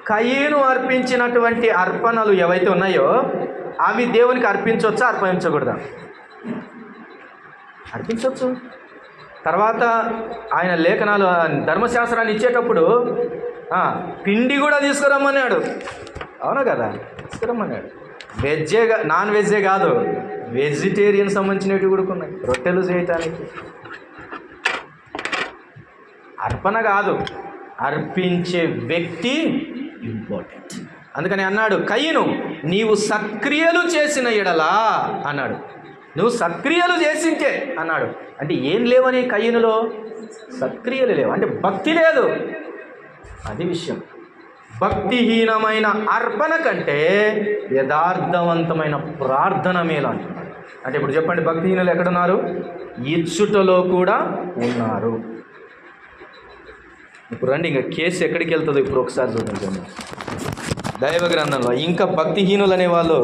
Speaker 1: కయీను అర్పించినటువంటి అర్పణలు ఏవైతే ఉన్నాయో అవి దేవునికి అర్పించవచ్చా అర్పించకూడదా? అర్పించవచ్చు. తర్వాత ఆయన లేఖనాలు ధర్మశాస్త్రాన్ని ఇచ్చేటప్పుడు పిండి కూడా తీసుకురమ్మన్నాడు. అవునా కదా? తీసుకురమ్మన్నాడు. నాన్ వెజ్జే కాదు, వెజిటేరియన్ సంబంధించినవి కూడా ఉన్నాయి, రొట్టెలు చేయటానికి. అర్పణ కాదు, అర్పించే వ్యక్తి ఇంపార్టెంట్. అందుకని అన్నాడు కయీను, నీవు సత్క్రియలు చేసిన ఎడలా అన్నాడు. నువ్వు సత్క్రియలు చేసింటే అన్నాడు. అంటే ఏం లేవని కయీనులో? సత్క్రియలు లేవు, అంటే భక్తి లేదు. అది విషయం. భక్తిహీనమైన అర్పణ కంటే యథార్థవంతమైన ప్రార్థన మేలు అంటున్నాడు. అంటే ఇప్పుడు చెప్పండి, భక్తిహీనులు ఎక్కడున్నారు? ఇచ్చుటలో కూడా ఉన్నారు. ఇప్పుడు రండి, ఇంకా కేసు ఎక్కడికి వెళ్తుందో ఇప్పుడు ఒకసారి చూడండి. దైవ గ్రంథంలో ఇంకా భక్తిహీనులు అనే వాళ్ళు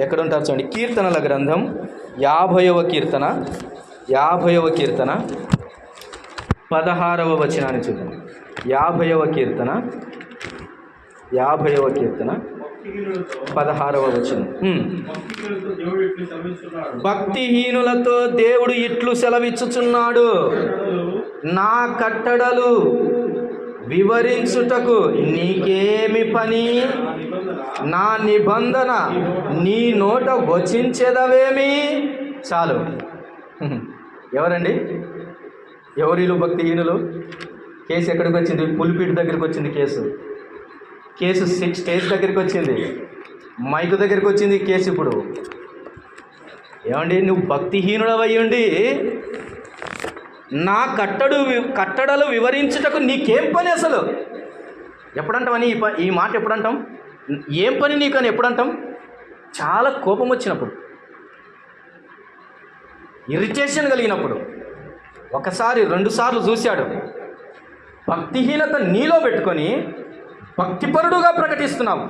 Speaker 1: ఎక్కడుంటారు చూడండి. కీర్తనల గ్రంథం 50వ కీర్తన 16వ వచనాన్ని చూద్దాం. 50వ కీర్తన 16వ వచనం. భక్తిహీనులతో దేవుడు ఇట్లు సెలవిచ్చుచున్నాడు, నా కట్టడలు వివరించుటకు నీకేమి పని? నా నిబంధన నీ నోట వచించెదవేమి? చాలు. ఎవరండి? ఎవరిలు భక్తిహీనులు? కేసు ఎక్కడికి వచ్చింది? పులిపీటి దగ్గరికి వచ్చింది కేసు. కేసు స్టేజ్ దగ్గరికి వచ్చింది, మైకు దగ్గరికి వచ్చింది కేసు. ఇప్పుడు ఏమండి, నువ్వు భక్తిహీనుడవయ్యుండి నా కట్టడలు వివరించుటకు నీకేం పని అసలు? ఎప్పుడంటామని ఈ మాట ఎప్పుడంటాం? ఏం పని నీకు అని ఎప్పుడంటాం? చాలా కోపం వచ్చినప్పుడు, ఇరిటేషన్ కలిగినప్పుడు. ఒకసారి 2 సార్లు చూశాడు. భక్తిహీనత నీలో పెట్టుకొని భక్తిపరుడుగా ప్రకటిస్తున్నావు.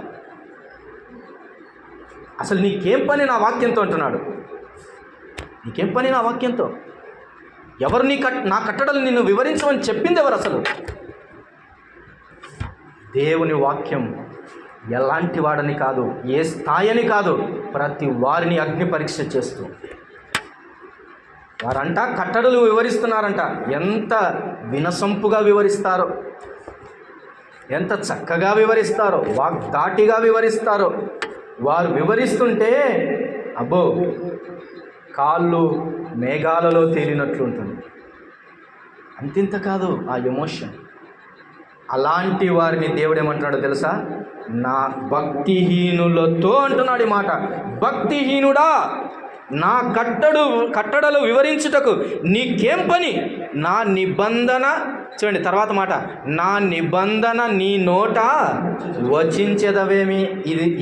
Speaker 1: అసలు నీకేం పని నా వాక్యంతో అంటున్నాడు. నీకేం పని నా వాక్యంతో? ఎవరు నా కట్టడలు నిన్ను వివరించమని చెప్పింది ఎవరు అసలు? దేవుని వాక్యం ఎలాంటి వాడని కాదు, ఏ స్థాయిని కాదు, ప్రతి వారిని అగ్ని పరీక్ష చేస్తూ. వారంట కట్టడలు వివరిస్తున్నారంట. ఎంత వినసొంపుగా వివరిస్తారో, ఎంత చక్కగా వివరిస్తారో, వాగ్దాటిగా వివరిస్తారో. వారు వివరిస్తుంటే అబ్బో కాళ్ళు మేఘాలలో తేలినట్లు ఉంటుంది. అంతింత కాదు ఆ ఎమోషన్. అలాంటి వారిని దేవుడు ఏమంటున్నాడో తెలుసా? నా భక్తిహీనులతో అంటున్నాడు ఈ మాట. భక్తిహీనుడా, నా కట్టడలు వివరించుటకు నీకేం పని? నా నిబంధన, చూడండి తర్వాత మాట, నా నిబంధన నీ నోట వచించేదవేమి.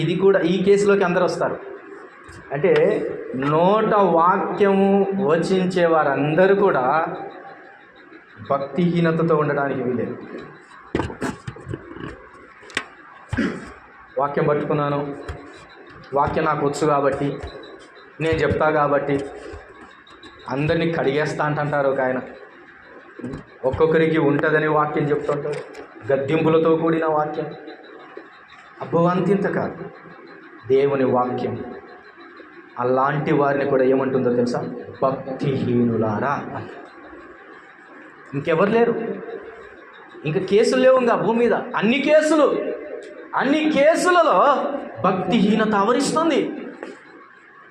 Speaker 1: ఇది కూడా ఈ కేసులోకి అందరూ వస్తారు. అంటే నోట వాక్యము వచించే వారందరూ కూడా భక్తిహీనతతో ఉండడానికి వీలేదు. వాక్యం పట్టుకున్నాను, వాక్యం నాకు వచ్చు కాబట్టి, నేను చెప్తా కాబట్టి అందరినీ కడిగేస్తా అంటారు ఒక ఆయన. ఒక్కొక్కరికి ఉంటుందని వాక్యం చెప్తుంటారు, గద్దింపులతో కూడిన వాక్యం. అబ్బో అంతింత కాదు దేవుని వాక్యం. అలాంటి వారిని కూడా ఏమంటుందో తెలుసా? భక్తిహీనులారా. ఇంకెవరు లేరు, ఇంకా కేసులు లేవు ఇంకా భూమి మీద. అన్ని కేసులలో భక్తిహీనత ఆవరిస్తుంది.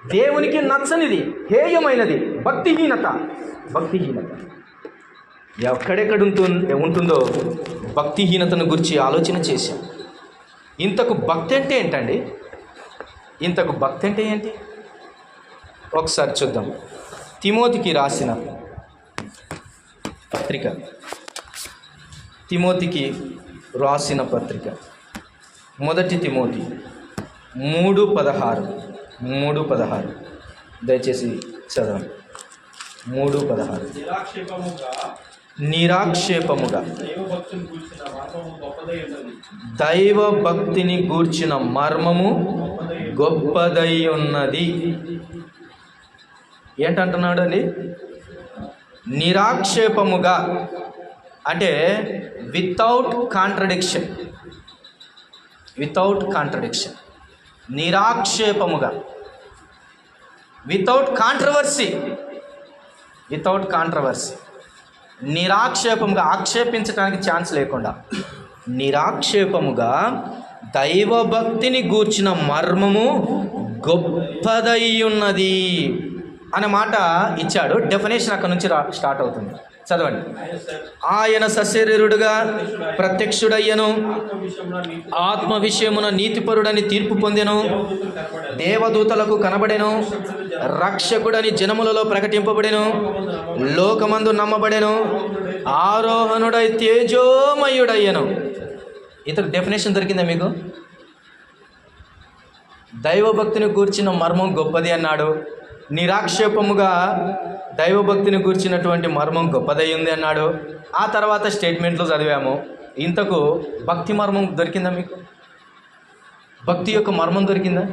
Speaker 1: దేవునికి నచ్చనిది, హేయమైనది భక్తిహీనత. ఎక్కడెక్కడ ఉంటుందో భక్తిహీనతను గురించి ఆలోచన చేశాం. ఇంతకు భక్తి అంటే ఏంటండి? ఇంతకు భక్తి అంటే ఏంటి? ఒకసారి చూద్దాం. తిమోతికి రాసిన పత్రిక, తిమోతికి రాసిన పత్రిక, 1 తిమోతి 3:16 దయచేసి చదవండి. 3:16 నిరాక్షేపముగా దైవ భక్తిని గూర్చిన మర్మము గొప్పదై ఉన్నది. ఏంటంటున్నాడు అండి? నిరాక్షేపముగా అంటే వితౌట్ కాంట్రడిక్షన్, నిరాక్షేపముగా, వితౌట్ కాంట్రవర్సీ, నిరాక్షేపముగా, ఆక్షేపించడానికి ఛాన్స్ లేకుండా నిరాక్షేపముగా దైవభక్తిని గూర్చిన మర్మము గొప్పదై ఉన్నది అనే మాట ఇచ్చాడు. డెఫినేషన్ అక్కడ నుంచి స్టార్ట్ అవుతుంది. చదవండి. ఆయన సశరీరుడుగా ప్రత్యక్షుడయ్యను, ఆత్మ విషయమున నీతిపరుడని తీర్పు పొందెను, దేవదూతలకు కనబడెను, రక్షకుడని జనములలో ప్రకటింపబడెను, లోకమందు నమ్మబడెను, ఆరోహణుడై తేజోమయుడయ్యను. ఇతను డెఫినేషన్ దొరికిందా మీకు? దైవభక్తిని గూర్చిన మర్మం గొప్పది అన్నాడు. నిరాక్షేపముగా దైవభక్తిని గూర్చినటువంటి మర్మం గొప్పదై ఉంది అన్నాడు. ఆ తర్వాత స్టేట్మెంట్లు చదివాము. ఇంతకు భక్తి మర్మం దొరికిందా మీకు? భక్తి యొక్క మర్మం దొరికిందా?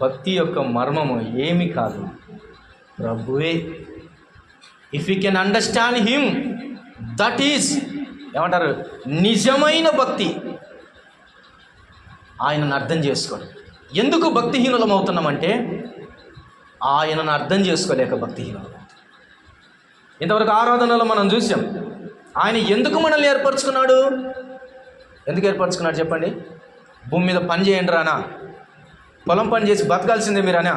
Speaker 1: భక్తి యొక్క మర్మము ఏమి కాదు, ప్రభువే. If you can understand him, that is ఏమంటారు నిజమైన భక్తి. ఆయనను అర్థం చేసుకోండి. ఎందుకు భక్తిహీనులం అవుతున్నామంటే ఆయనను అర్థం చేసుకోలేక భక్తిహీనులం. ఇంతవరకు ఆరాధనలో మనం చూసాం. ఆయన ఎందుకు మనల్ని ఏర్పరచుకున్నాడు? ఎందుకు ఏర్పరచుకున్నాడు చెప్పండి? భూమి మీద పని చేయండి రానా, పొలం పని చేసి బతకాల్సిందే మీరనా,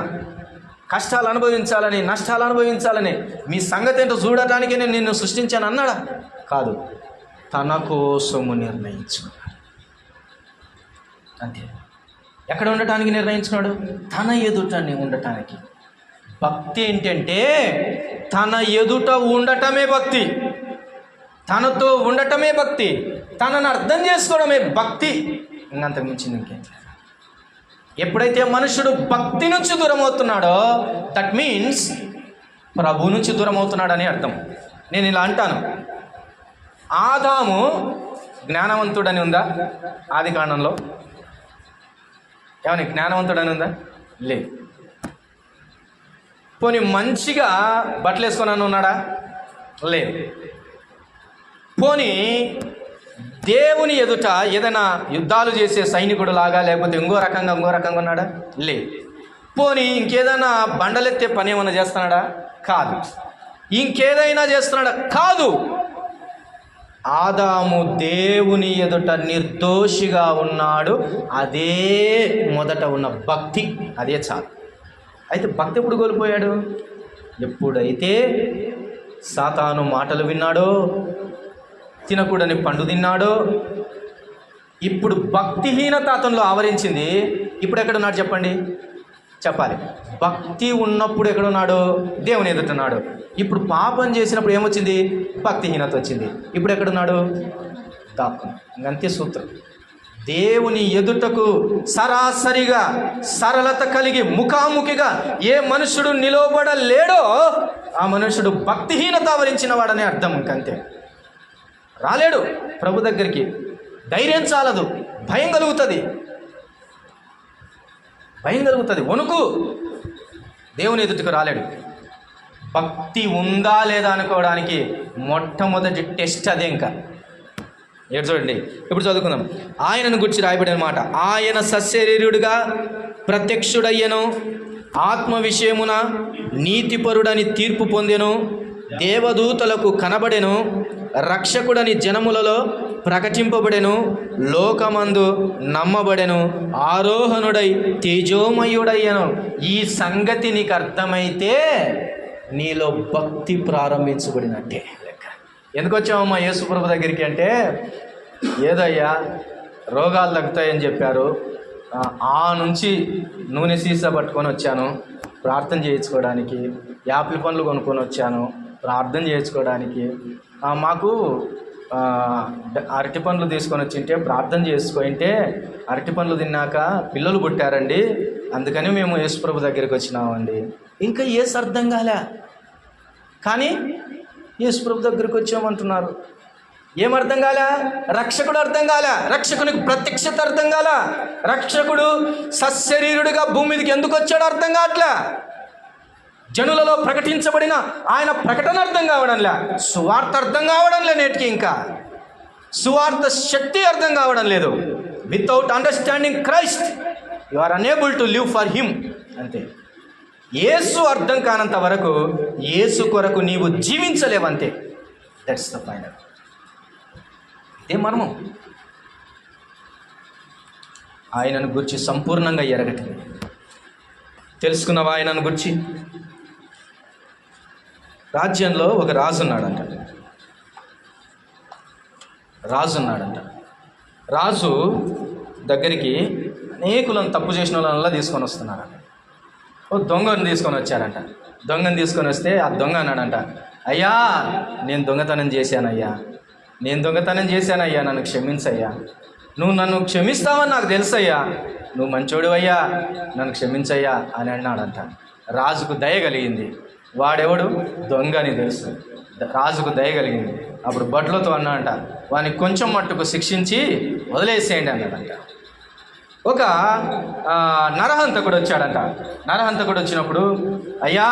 Speaker 1: కష్టాలు అనుభవించాలని, నష్టాలు అనుభవించాలని, మీ సంగతి ఏంటో చూడటానికే నేను నిన్ను సృష్టించాను అన్నాడా? కాదు. తన కోసము నిర్ణయించుకున్నాడు. అంతే. ఎక్కడ ఉండటానికి నిర్ణయించుకున్నాడు? తన ఎదుటని ఉండటానికి. భక్తి ఏంటంటే తన ఎదుట ఉండటమే భక్తి, తనతో ఉండటమే భక్తి, తనను అర్థం చేసుకోవడమే భక్తి. ఇంకంతకు మించింది ఇంకేం. ఎప్పుడైతే మనుషుడు భక్తి నుంచి దూరం అవుతున్నాడో దట్ మీన్స్ ప్రభు నుంచి దూరం అవుతున్నాడని అర్థం. నేను ఇలా అంటాను, ఆదాము జ్ఞానవంతుడని ఉందా? ఆది కాండంలో ఏమని జ్ఞానవంతుడని ఉందా? లేదు. పోనీ మంచిగా బట్టలు వేసుకొని ఉన్నాడా? లేదు. పోనీ దేవుని ఎదుట ఏదైనా యుద్ధాలు చేసే సైనికుడు లాగా లేకపోతే ఇంకో రకంగా ఉన్నాడా? లేదు. పోనీ ఇంకేదైనా బండలెత్తే పని ఏమైనా చేస్తున్నాడా? కాదు. ఇంకేదైనా చేస్తున్నాడా? కాదు. ఆదాము దేవుని ఎదుట నిర్దోషిగా ఉన్నాడు. అదే మొదట ఉన్న భక్తి, అదే చాలు. అయితే భక్తి ఎప్పుడు కోల్పోయాడు? ఎప్పుడైతే సాతాను మాటలు విన్నాడో, తినకూడని పండు తిన్నాడో, ఇప్పుడు భక్తిహీనత అతనిలో ఆవరించింది. ఇప్పుడు ఎక్కడున్నాడు చెప్పండి? చెప్పాలి. భక్తి ఉన్నప్పుడు ఎక్కడున్నాడు? దేవుని ఎదుటన్నాడు. ఇప్పుడు పాపం చేసినప్పుడు ఏమొచ్చింది? భక్తిహీనత వచ్చింది. ఇప్పుడు ఎక్కడున్నాడు? దాక్కుని. ఇంకంతే సూత్రం. దేవుని ఎదుటకు సరాసరిగా సరళత కలిగి ముఖాముఖిగా ఏ మనుషుడు నిలవబడలేడో ఆ మనుషుడు భక్తిహీనత ఆవరించిన వాడని అర్థం. ఇంకంతే. రాలేడు ప్రభు దగ్గరికి. ధైర్యం చాలదు, భయం కలుగుతుంది, వణుకు. దేవుని ఎదుటికి రాలేడు. భక్తి ఉందా లేదా అనుకోవడానికి మొట్టమొదటి టెస్ట్ అదే. ఇంకా ఏడు చూడండి, ఇప్పుడు చదువుకుందాం. ఆయనను గురించి రాయబడిన మాట, ఆయన సశరీరుడుగా ప్రత్యక్షుడయ్యను, ఆత్మ విషయమున నీతిపరుడని తీర్పు పొందెను, దేవదూతలకు కనబడెను, రక్షకుడని జనములలో ప్రకటింపబడెను, లోకమందు నమ్మబడెను, ఆరోహణుడై తేజోమయుడయ్యను. ఈ సంగతి నీకు అర్థమైతే నీలో భక్తి ప్రారంభించబడినట్టే లెక్క. ఎందుకు వచ్చామమ్మా యేసుప్రభు దగ్గరికి అంటే, ఏదయ్యా రోగాలు తగ్గుతాయని చెప్పారు, ఆ నుంచి నూనె సీసా పట్టుకొని వచ్చాను ప్రార్థన చేయించుకోవడానికి, యాపిల్ పండ్లు కొనుక్కొని వచ్చాను ప్రార్థన చేయించుకోవడానికి, మాకు అరటి పండ్లు తీసుకొని వచ్చింటే ప్రార్థన చేసుకుంటే అరటి పండ్లు తిన్నాక పిల్లలు పుట్టారండి, అందుకని మేము యేసుప్రభు దగ్గరికి వచ్చినామండి. ఇంకా ఏసు అర్థం కాలే, కానీ యేసుప్రభు దగ్గరికి వచ్చామంటున్నారు. ఏమర్థం కాలే? రక్షకుడు అర్థం కాలే, రక్షకునికి ప్రత్యక్షత అర్థం కాలే, రక్షకుడు సశరీరుడిగా భూమి మీదకి ఎందుకు వచ్చాడో అర్థం కావట్లే, జనులలో ప్రకటించబడిన ఆయన ప్రకటన అర్థం కావడంలే, సువార్త అర్థం కావడంలే. నేటికి ఇంకా సువార్త శక్తి అర్థం కావడం లేదు. Without understanding Christ you are unable to live for him. అంతే. యేసు అర్థం కానంత వరకు యేసు కొరకు నీవు జీవించలేవంతే. That's the final. ఇదే మనము ఆయనను గురించి సంపూర్ణంగా ఎరగటం. తెలుసుకున్నవా ఆయనను గురించి? రాజ్యంలో ఒక రాజు ఉన్నాడంట. రాజు దగ్గరికి అనేకులను తప్పు చేసిన వాళ్ళ తీసుకొని వస్తున్నారంట. ఓ దొంగను తీసుకొని వచ్చారంట. దొంగను తీసుకొని వస్తే ఆ దొంగ అన్నాడంట, అయ్యా నేను దొంగతనం చేశానయ్యా, నన్ను క్షమించయ్యా, నువ్వు నన్ను క్షమిస్తావని నాకు తెలుసయ్యా, నువ్వు మంచోడివయ్యా, నన్ను క్షమించయ్యా అని అన్నాడంట. రాజుకు దయ కలిగింది. వాడెవడు? దొంగ అని తెలుసు. రాజుకు దయ కలిగింది. అప్పుడు బట్లతో అన్నాడంట, వానికి కొంచెం మట్టుకు శిక్షించి వదిలేసేయండి అన్నాడంట. ఒక నరహంతకుడు వచ్చాడంట. నరహంతకుడు వచ్చినప్పుడు, అయ్యా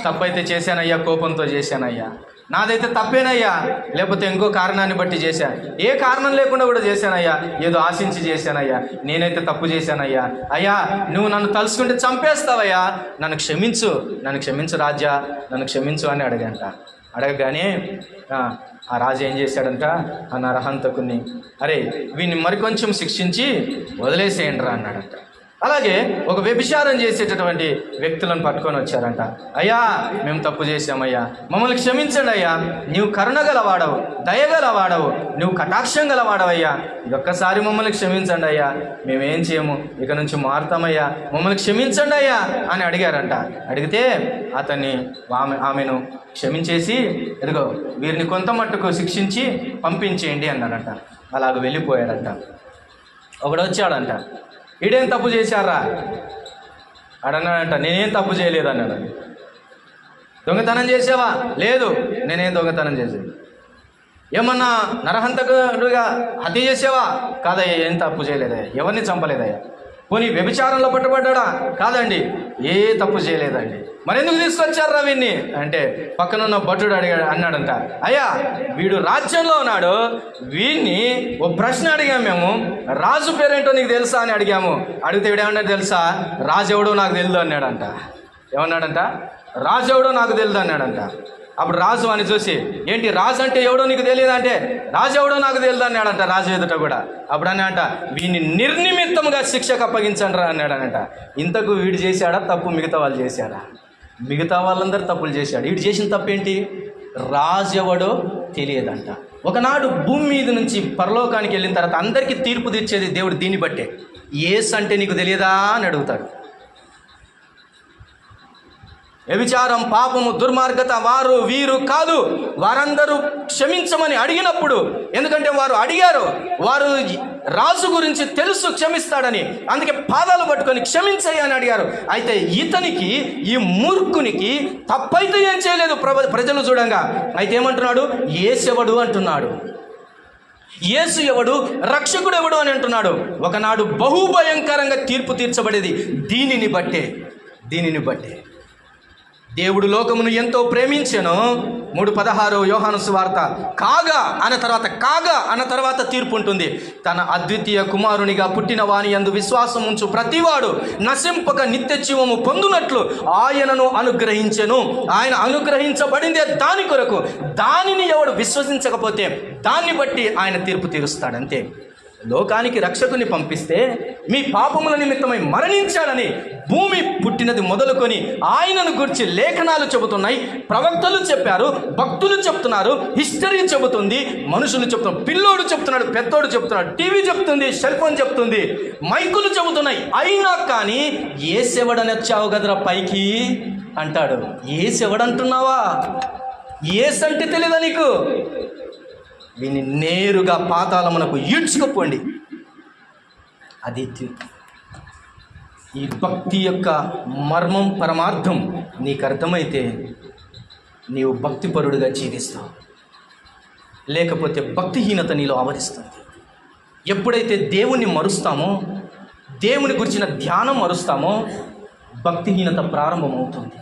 Speaker 1: తప్పైతే చేశానయ్యా, కోపంతో చేశానయ్యా, నాదైతే తప్పేనయ్యా, లేకపోతే ఇంకో కారణాన్ని బట్టి చేశాను, ఏ కారణం లేకుండా కూడా చేశానయ్యా, ఏదో ఆశించి చేశానయ్యా, నేనైతే తప్పు చేశానయ్యా, అయ్యా నువ్వు నన్ను తలుచుకుంటే చంపేస్తావయ్యా, నన్ను క్షమించు రాజా, నన్ను క్షమించు అని అడగగానే ఆ రాజు ఏం చేశాడంట, ఆ నరహంతకుని, అరే వీడిని మరికొంచెం శిక్షించి వదిలేసేయండి రా అన్నాడంట. అలాగే ఒక వ్యభిచారం చేసేటటువంటి వ్యక్తులను పట్టుకొని వచ్చారంట. అయ్యా, మేము తప్పు చేశామయ్యా, మమ్మల్ని క్షమించండి అయ్యా, నీవు కరుణ గలవాడవు, దయగలవాడవు, నువ్వు కటాక్షం గలవాడవయ్యా, ఒక్కసారి మమ్మల్ని క్షమించండి అయ్యా, మేమేం చేయము, ఇక నుంచి మారుతామయ్యా, మమ్మల్ని క్షమించండి అయ్యా అని అడిగారంట. అడిగితే అతన్ని ఆమెను క్షమించేసి, ఎదుగో వీరిని కొంత మట్టుకు శిక్షించి పంపించేయండి అన్నాడంట. అలాగ వెళ్ళిపోయాడంట. ఒకడు వచ్చాడంట, ఈడేం తప్పు చేశారా అడన్నాడంట. నేనేం తప్పు చేయలేదు అన్నాడు. దొంగతనం చేసావా? లేదు, నేనేం దొంగతనం చేసేది. ఏమన్నా నరహంతకుడుగా హత్య చేసావా? కాదయ్యా, ఏం తప్పు చేయలేదయ్యా, ఎవరిని చంపలేదయ్యా. పోనీ వ్యభిచారంలో పట్టుబడ్డా? కాదండి, ఏ తప్పు చేయలేదండి. మరి ఎందుకు తీసుకొచ్చారా వీడిని అంటే పక్కనున్న భటుడు అన్నాడంట, అయ్యా వీడు రాజ్యంలో ఉన్నాడు, వీడిని ఓ ప్రశ్న అడిగాము మేము, రాజు పేరేంటో నీకు తెలుసా అని అడిగాము. అడిగితే వీడేమన్నాడు తెలుసా? రాజు ఎవడో నాకు తెలియదు అన్నాడంట. ఏమన్నాడంట? రాజు ఎవడో నాకు తెలియదు అన్నాడంట. అప్పుడు రాజు అని చూసి, ఏంటి రాజు అంటే ఎవడో నీకు తెలియదు అంటే, రాజు ఎవడో నాకు తెలియదు అన్నాడంట రాజు ఎదుట కూడా. అప్పుడు అన్నాడంట, వీడిని నిర్నిమిత్తముగా శిక్షకు అప్పగించండి రా అన్నాడనంట. ఇంతకు వీడు చేశాడా తప్పు, మిగతా వాళ్ళు చేశాడా? మిగతా వాళ్ళందరూ తప్పులు చేశాడు. వీడు చేసిన తప్పేంటి? రాజు ఎవడో తెలియదంట. ఒకనాడు భూమి మీద నుంచి పరలోకానికి వెళ్ళిన తర్వాత అందరికీ తీర్పు తీర్చేది దేవుడు దీన్ని బట్టే. యేసు అంటే నీకు తెలియదా అని అడుగుతాడు. వ్యభిచారం, పాపము, దుర్మార్గత వారు వీరు కాదు, వారందరూ క్షమించమని అడిగినప్పుడు, ఎందుకంటే వారు అడిగారు, వారు రాజు గురించి తెలుసు క్షమిస్తాడని, అందుకే పాదాలు పట్టుకొని క్షమించయ్య అని అడిగారు. అయితే ఇతనికి, ఈ మూర్ఖునికి తప్పైతే ఏం చేయలేదు ప్రజలు చూడంగా. అయితే ఏమంటున్నాడు? యేసెవడు అంటున్నాడు. యేసు ఎవడు, రక్షకుడు ఎవడు అని అంటున్నాడు. ఒకనాడు బహుభయంకరంగా తీర్పు తీర్చబడేది దీనిని బట్టే. దేవుడు లోకమును ఎంతో ప్రేమించెను. 3:16 యోహాను సువార్త. కాగా అన్న తర్వాత తీర్పు ఉంటుంది. తన అద్వితీయ కుమారునిగా పుట్టిన వాని యందు విశ్వాసం ఉంచు ప్రతివాడు నశింపక నిత్య జీవము పొందునట్లు ఆయనను అనుగ్రహించెను. ఆయన అనుగ్రహించబడిందే దాని కొరకు. దానిని ఎవడు విశ్వసించకపోతే దాన్ని బట్టి ఆయన తీర్పు తీరుస్తాడంతే. లోకానికి రక్షకుని పంపిస్తే మీ పాపముల నిమిత్తమై మరణించాడని భూమి పుట్టినది మొదలుకొని ఆయనను గురించి లేఖనాలు చెబుతున్నాయి, ప్రవక్తలు చెప్పారు, భక్తులు చెప్తున్నారు, హిస్టరీ చెబుతుంది, మనుషులు చెప్తున్నారు, పిల్లోడు చెప్తున్నాడు, పెద్దోడు చెప్తున్నాడు, టీవీ చెప్తుంది, సెల్ ఫోన్ చెప్తుంది, మైకులు చెబుతున్నాయి. అయినా కానీ యేసెవడని వచ్చావు కదరా పైకి అంటాడు. యేసెవడంటున్నావా? యేసంటే తెలీదా నీకు? వీని నేరుగా పాతాళమునకు ఈడ్చుకుపోండి. అది ఈ భక్తి యొక్క మర్మం, పరమార్థం నీకు అర్థమైతే నీవు భక్తిపరుడుగా జీవిస్తావు. లేకపోతే భక్తిహీనత నీలో ఆవరిస్తుంది. ఎప్పుడైతే దేవుణ్ణి మరుస్తామో, దేవుని గురించిన ధ్యానం మరుస్తామో, భక్తిహీనత ప్రారంభమవుతుంది.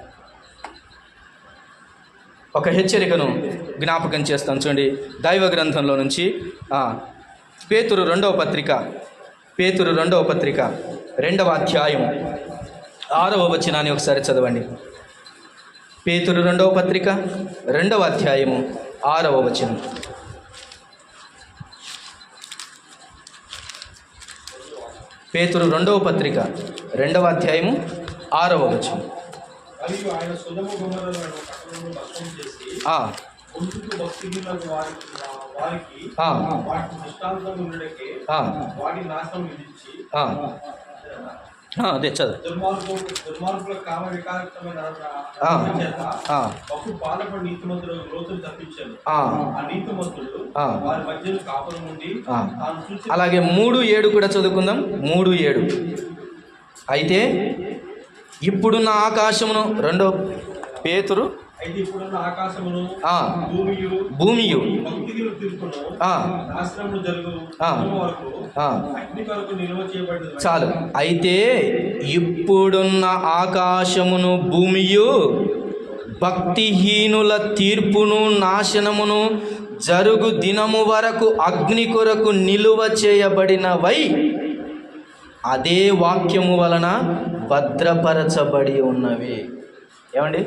Speaker 1: ఒక హెచ్చరికను జ్ఞాపకం చేస్తాను చూడండి, దైవ గ్రంథంలో నుంచి పేతురు రెండవ పత్రిక 2వ అధ్యాయం 6వ వచనాన్ని ఒకసారి చదవండి. పేతురు 2వ పత్రిక 2వ అధ్యాయము 6వ వచనం. పేతురు 2వ పత్రిక 2వ అధ్యాయము 6వ వచనం. అదే చదువు. అలాగే 3:7 కూడా చదువుకుందాం. 3:7. అయితే ఇప్పుడున్న ఆకాశమును, 2 పేతురు, భూమియు చాలు. అయితే ఇప్పుడున్న ఆకాశమును, భూమియు భక్తిహీనుల తీర్పును, నాశనమును జరుగు దినము వరకు అగ్ని కొరకు నిలువ చేయబడినవై అదే వాక్యము వలన భద్రపరచబడి ఉన్నవి. ఏమండి?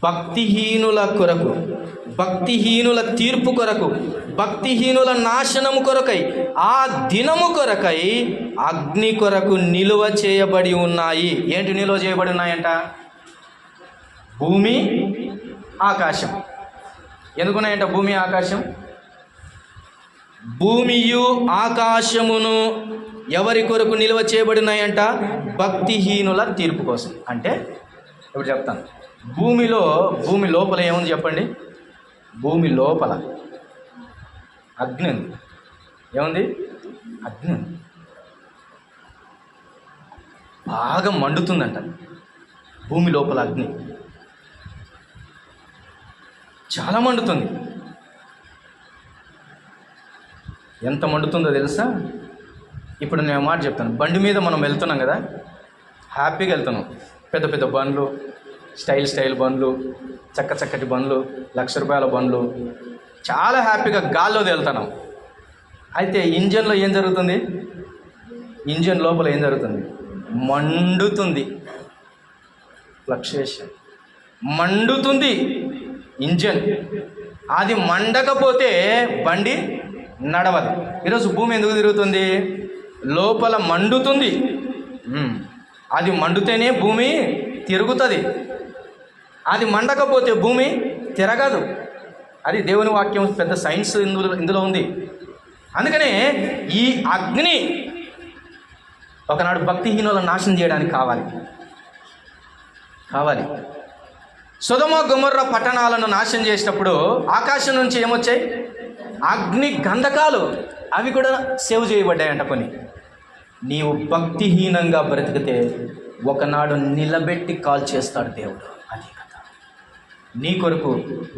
Speaker 1: భక్తిహీనుల కొరకు, భక్తిహీనుల తీర్పు కొరకు, భక్తిహీనుల నాశనము కొరకై, ఆ దినము కొరకై అగ్ని కొరకు నిలువ చేయబడి ఉన్నాయి. ఏంటి నిలువ చేయబడి ఉన్నాయంట? భూమి, ఆకాశం. ఎందుకున్నాయంట భూమి, ఆకాశం? భూమియు ఆకాశమును ఎవరి కొరకు నిల్వ చేయబడినాయంట? భక్తిహీనుల తీర్పు కోసం. అంటే ఇప్పుడు చెప్తాను. భూమి లోపల ఏముంది చెప్పండి? భూమి లోపల అగ్ని ఉంది. ఏముంది? అగ్ని ఉంది. బాగా మండుతుందంట భూమి లోపల అగ్ని. చాలా మండుతుంది. ఎంత మండుతుందో తెలుసా? ఇప్పుడు నేను మాట చెప్తాను. బండి మీద మనం వెళ్తున్నాం కదా, హ్యాపీగా వెళ్తున్నాం. పెద్ద పెద్ద బండ్లు, స్టైల్ బండ్లు, చక్కటి బండ్లు, ₹1,00,000 బండ్లు, చాలా హ్యాపీగా గాల్లో వెళ్తున్నాం. అయితే ఇంజన్లో ఏం జరుగుతుంది? ఇంజన్ లోపల ఏం జరుగుతుంది? మండుతుంది. ఫ్లక్చుయేషన్, మండుతుంది ఇంజన్. అది మండకపోతే బండి నడవదు. ఈరోజు భూమి ఎందుకు తిరుగుతుంది? లోపల మండుతుంది. అది మండుతేనే భూమి తిరుగుతుంది. అది మండకపోతే భూమి తిరగదు. అది దేవుని వాక్యం, పెద్ద సైన్స్ ఇందులో ఉంది. అందుకనే ఈ అగ్ని ఒకనాడు భక్తిహీనులను నాశనం చేయడానికి కావాలి. సొదొమ గొమొర్రా పట్టణాలను నాశనం చేసినప్పుడు ఆకాశం నుంచి ఏమొచ్చాయి? అగ్ని గంధకాలు. అవి కూడా సేవ్ చేయబడ్డాయంట కొన్ని. నీవు భక్తిహీనంగా బ్రతికితే ఒకనాడు నిలబెట్టి కాల్ చేస్తాడు దేవుడు. అది కథ. నీ కొరకు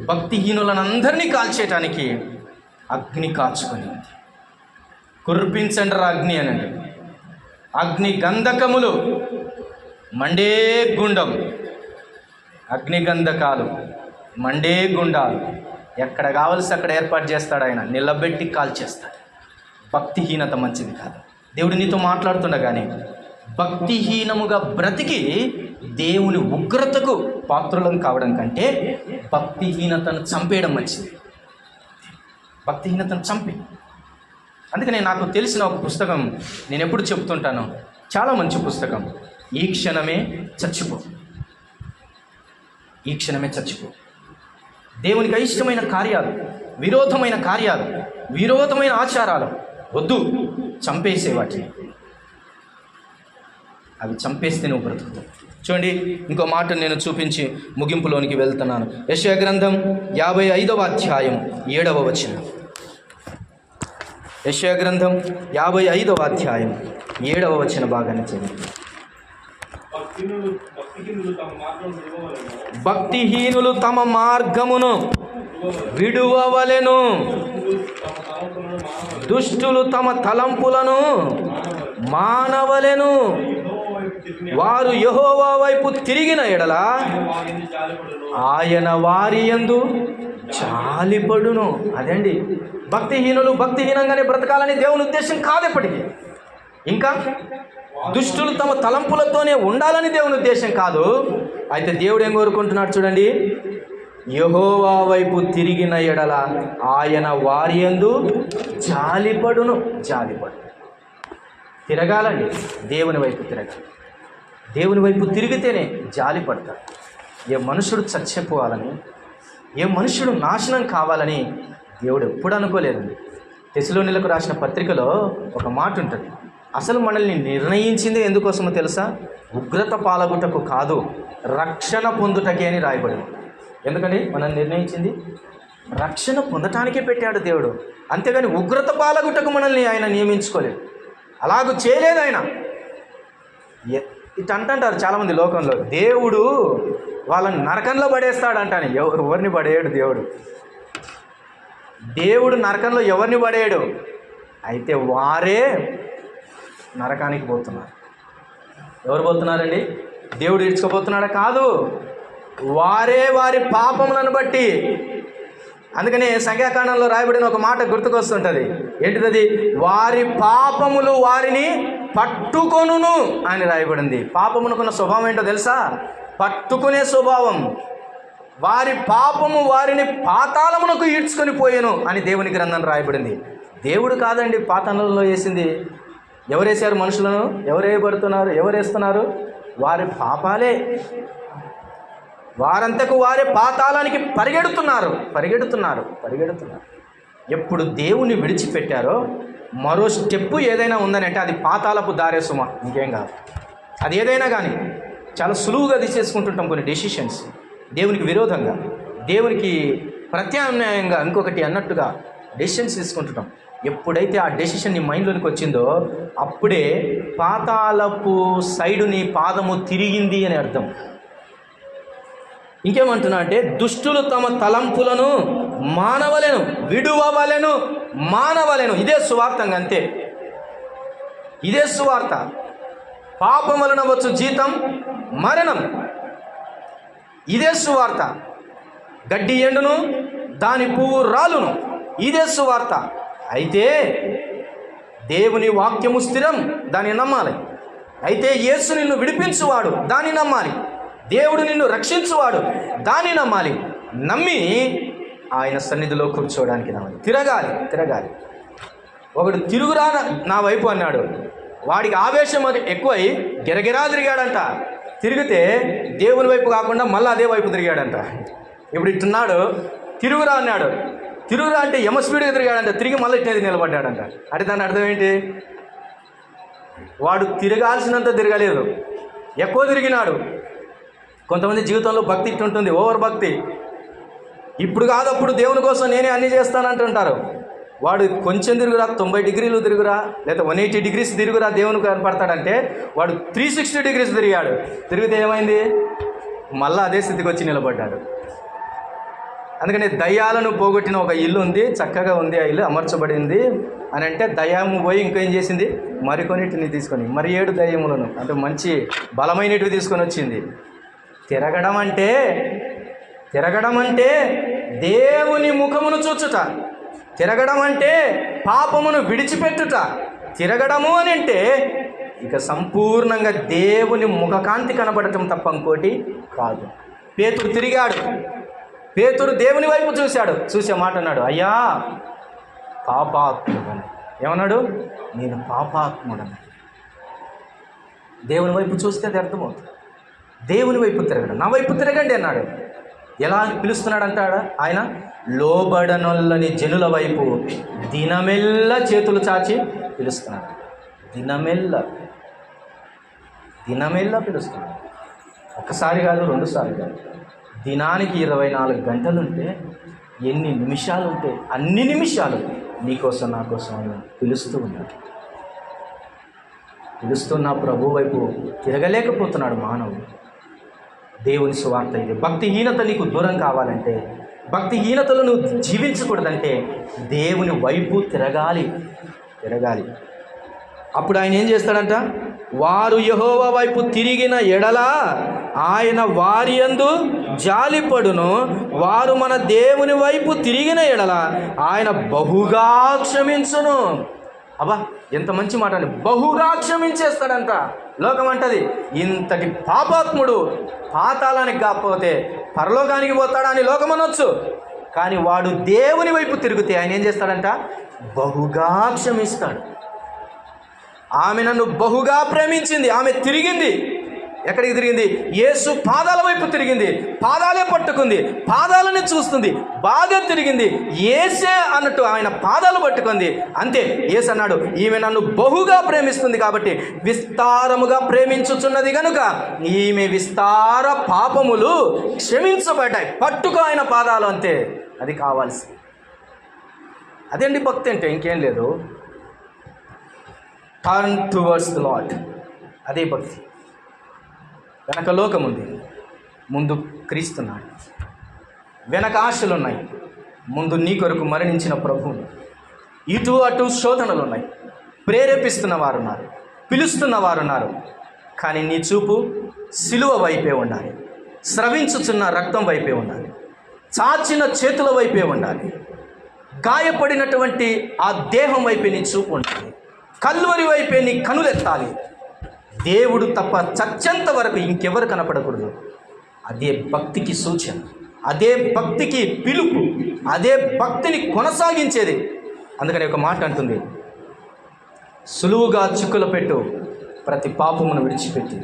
Speaker 1: భక్తిహీనులను అందరినీ కాల్చేయటానికి అగ్ని కాచుకొని ఉంది. కుర్పించండి అగ్ని అనండి. అగ్ని గంధకములు, మండే గుండం, అగ్ని గంధకాలు, మండే గుండాలు ఎక్కడ కావలసి అక్కడ ఏర్పాటు చేస్తాడు ఆయన. నిలబెట్టి కాల్ చేస్తాడు. భక్తిహీనత మంచిది కాదు. దేవుడు నీతో మాట్లాడుతుండగానే భక్తిహీనముగా బ్రతికి దేవుని ఉగ్రతకు పాత్రులం కావడం కంటే భక్తిహీనతను చంపేయడం మంచిది. భక్తిహీనతను చంపి. అందుకనే నాకు తెలిసిన ఒక పుస్తకం నేను ఎప్పుడు చెప్తుంటాను, చాలా మంచి పుస్తకం. ఈ క్షణమే చచ్చిపో. ఈ క్షణమే చచ్చిపో. దేవునికి అయిష్టమైన కార్యాలు, విరోధమైన కార్యాలు, విరోధమైన ఆచారాలు వద్దు. చంపేసే వాటిని. అవి చంపేస్తే నువ్వు బ్రతుకుతావు. చూడండి, ఇంకో మాట నేను చూపించి ముగింపులోనికి వెళ్తున్నాను. యెషయా గ్రంథం 55వ అధ్యాయం 7వ వచనం. యెషయా గ్రంథం 55వ అధ్యాయం 7వ వచన భాగాన్ని చదివి. భక్తిహీనులు తమ మార్గమును విడువవలెను, దుష్టులు తమ తలంపులను మానవలెను. వారు యెహోవా వైపు తిరిగిన ఎడల ఆయన వారి యందు జాలిపడును. అదండి భక్తిహీనులు భక్తిహీనంగానే బ్రతకాలని దేవుని ఉద్దేశం కాదు ఎప్పటికీ. ఇంకా దుష్టులు తమ తలంపులతోనే ఉండాలని దేవుని ఉద్దేశం కాదు. అయితే దేవుడు ఏం కోరుకుంటున్నాడు చూడండి, యెహోవా వైపు తిరిగిన ఎడల ఆయన వారి యందు జాలిపడును. తిరగాలండి, దేవుని వైపు తిరగాలి. దేవుని వైపు తిరిగితేనే జాలి పడతాడు. ఏ మనుషుడు చచ్చిపోవాలని, ఏ మనుషుడు నాశనం కావాలని దేవుడు ఎప్పుడు అనుకోలేదండి. తెస్సలోనిలకు రాసిన పత్రికలో ఒక మాట ఉంటుంది. అసలు మనల్ని నిర్ణయించిందే ఎందుకోసమో తెలుసా? ఉగ్రత పాలగుటకు కాదు, రక్షణ పొందుటకే అని రాయబడింది. ఎందుకని మనల్ని నిర్ణయించింది? రక్షణ పొందటానికే పెట్టాడు దేవుడు. అంతేగాని ఉగ్రత పాలగుటకు మనల్ని ఆయన నియమించుకోలేదు. అలాగూ చేయలేదు ఆయన. ఇటు అంటారు చాలామంది లోకంలో, దేవుడు వాళ్ళని నరకంలో పడేస్తాడంటాను. ఎవరిని పడేయడు దేవుడు. దేవుడు నరకంలో ఎవరిని పడేయడు. అయితే వారే నరకానికి పోతున్నారు. ఎవరు పోతున్నారండి? దేవుడు ఇడ్చుకోపోతున్నాడా? కాదు, వారే వారి పాపములను బట్టి. అందుకనే సంఖ్యాకాండంలో రాయబడిన ఒక మాట గుర్తుకొస్తుంటుంది. ఏంటిది? వారి పాపములు వారిని పట్టుకొనును అని రాయబడింది. పాపమునకున్న స్వభావం ఏంటో తెలుసా? పట్టుకునే స్వభావం. వారి పాపము వారిని పాతాళమునకు ఈడ్చుకొని పోయెను అని దేవుని గ్రంథం రాయబడింది. దేవుడు కాదండి పాతాళంలో వేసింది. ఎవరేసారు మనుషులను? ఎవరేయబడుతున్నారు? ఎవరేస్తున్నారు? వారి పాపాలే. వారంతకు వారే పాతాళానికి పరిగెడుతున్నారు. ఎప్పుడు దేవుని విడిచిపెట్టారో మరో స్టెప్పు ఏదైనా ఉందని అంటే అది పాతాళపు దారే సుమ, ఇంకేం కాదు. అది ఏదైనా కానీ చాలా సులువుగా తీసేసుకుంటుంటాం కొన్ని డెసిషన్స్, దేవునికి విరోధంగా, దేవునికి ప్రత్యామ్నాయంగా ఇంకొకటి అన్నట్టుగా డెసిషన్స్ తీసుకుంటుంటాం. ఎప్పుడైతే ఆ డెసిషన్ నీ మైండ్లోనికి వచ్చిందో అప్పుడే పాతాళపు సైడు నీ పాదము తిరిగింది అని అర్థం. ఇంకేమంటున్నా అంటే దుష్టులు తమ తలంపులను మానవలెను. ఇదే సువార్తంగా, అంతే. ఇదే సువార్త. పాపం వలన వచ్చు జీతం మరణం. ఇదే సువార్త. గడ్డి ఎండును, దాని పువ్వు రాలును. ఇదే సువార్త. అయితే దేవుని వాక్యము స్థిరం, దాన్ని నమ్మాలి. అయితే యేసు నిన్ను విడిపించువాడు, దాన్ని నమ్మాలి. దేవుడు నిన్ను రక్షించువాడు, దాన్ని నమ్మాలి. నమ్మి ఆయన సన్నిధిలో కూర్చోవడానికి నమ్మాలి. తిరగాలి. ఒకడు తిరుగురా నా వైపు అన్నాడు. వాడికి ఆవేశం ఎక్కువై గిరగిరా తిరిగాడంట. తిరిగితే దేవుని వైపు కాకుండా మళ్ళీ అదే వైపు తిరిగాడంట. ఇప్పుడు ఇట్టున్నాడు, తిరుగురా అన్నాడు. తిరుగురా అంటే యమ స్పీడ్గా తిరిగాడంట. తిరిగి మళ్ళీ ఇట్నేది నిలబడ్డాడంట. అంటే దాని అర్థం ఏంటి? వాడు తిరగాల్సినంత తిరగలేదు, ఎక్కువ తిరిగినాడు. కొంతమంది జీవితంలో భక్తి ఇట్టుంటుంది, ఓవర్ భక్తి. ఇప్పుడు కాదప్పుడు దేవుని కోసం నేనే అన్నీ చేస్తానంటుంటారు. వాడు కొంచెం తిరుగురా, 90 డిగ్రీలు తిరుగురా, లేదా 180 డిగ్రీస్ తిరుగురా దేవునికి కనపడతాడంటే వాడు 360 డిగ్రీస్ తిరిగాడు. తిరిగితే ఏమైంది? మళ్ళీ అదే స్థితికి వచ్చి నిలబడ్డాడు. అందుకని దయ్యాలను పోగొట్టిన ఒక ఇల్లు ఉంది, చక్కగా ఉంది, ఆ ఇల్లు అమర్చబడింది అని అంటే దయ్యము పోయి ఇంకేం చేసింది? మరికొన్నిటిని తీసుకొని 7 దయ్యములను అంటే మంచి బలమైనటివి తీసుకొని వచ్చింది. తిరగడం అంటే దేవుని ముఖమును చూచుట. తిరగడం అంటే పాపమును విడిచిపెట్టుట. తిరగడము అని అంటే ఇక సంపూర్ణంగా దేవుని ముఖకాంతి కనబడటం తప్ప ఇంకోటి కాదు. పేతురు తిరిగాడు. పేతురు దేవుని వైపు చూసే మాట అన్నాడు, అయ్యా పాపాత్ముడని. ఏమన్నాడు? నేను పాపాత్ముడని. దేవుని వైపు చూస్తే అది అర్థమవుతుంది. దేవుని వైపు తిరగడం, నా వైపు తిరగండి అన్నాడు. ఎలా పిలుస్తున్నాడు అంటాడా ఆయన? లోబడనొల్లని జనుల వైపు దినమెల్లా చేతులు చాచి పిలుస్తున్నాడు. దినమెల్లా పిలుస్తున్నాడు. ఒకసారి కాదు, 2 సార్లు కాదు. దినానికి 24 గంటలుంటే ఎన్ని నిమిషాలు ఉంటే అన్ని నిమిషాలు నీకోసం నా కోసం ఆయన పిలుస్తూ ఉన్నాడు. పిలుస్తున్న ప్రభు వైపు తిరగలేకపోతున్నాడు మానవుడు. దేవుని సువార్త ఇది. భక్తిహీనత నీకు దూరం కావాలంటే, భక్తిహీనతలో నువ్వు జీవించకూడదంటే దేవుని వైపు తిరగాలి. అప్పుడు ఆయన ఏం చేస్తాడంట? వారు యెహోవా వైపు తిరిగిన ఎడల ఆయన వారి యందు జాలిపడును. వారు మన దేవుని వైపు తిరిగిన ఎడల ఆయన బహుగా క్షమించును. అబ్బా, ఎంత మంచి మాట అండి. బహుగా క్షమించేస్తాడంట. లోకం అంటది ఇంతటి పాపాత్ముడు పాతాళానికి కాకపోతే పరలోకానికి పోతాడా అని లోకం అనొచ్చు. కానీ వాడు దేవుని వైపు తిరిగితే ఆయన ఏం చేస్తాడంట? బహుగా క్షమిస్తాడు. ఆమె నన్ను బహుగా ప్రేమించింది. ఆమె తిరిగింది. ఎక్కడికి తిరిగింది? యేసు పాదాల వైపు తిరిగింది. పాదాలే పట్టుకుంది, పాదాలని చూస్తుంది, బాగా తిరిగింది. యేసే అన్నట్టు ఆయన పాదాలు పట్టుకుంది. అంతే. యేసు అన్నాడు, ఈమె నన్ను బహుగా ప్రేమిస్తుంది కాబట్టి విస్తారముగా ప్రేమించుచున్నది కనుక ఈమె విస్తార పాపములు క్షమించబడ్డాయి. పట్టుకో ఆయన పాదాలు, అంతే. అది కావాల్సింది. అదేంటి భక్తి అంటే, ఇంకేం లేదు. Turn towards the lord. అదే భక్తి. వెనక లోకం ఉంది, ముందు క్రీస్తున్నాడు. వెనక ఆశలు ఉన్నాయి, ముందు నీ కొరకు మరణించిన ప్రభువు. ఇటు అటు శోధనలు ఉన్నాయి, ప్రేరేపిస్తున్న వారు ఉన్నారు, పిలుస్తున్న వారు ఉన్నారు. కానీ నీ చూపు సిలువ వైపే ఉండాలి, స్రవించుచున్న రక్తం వైపే ఉండాలి, చాచిన చేతుల వైపే ఉండాలి, గాయపడినటువంటి ఆ దేహం వైపే నీ చూపు ఉండాలి, కల్వరి వైపే నీ కనులెత్తాలి. దేవుడు తప్ప చచ్చేంత వరకు ఇంకెవరు కనపడకూడదు. అదే భక్తికి సూచన. అదే భక్తికి పిలుపు, అదే భక్తిని కొనసాగించేది. అందుకని ఒక మాట అంటుంది, సులువుగా చిక్కుల పెట్టు ప్రతి పాపమును విడిచిపెట్టి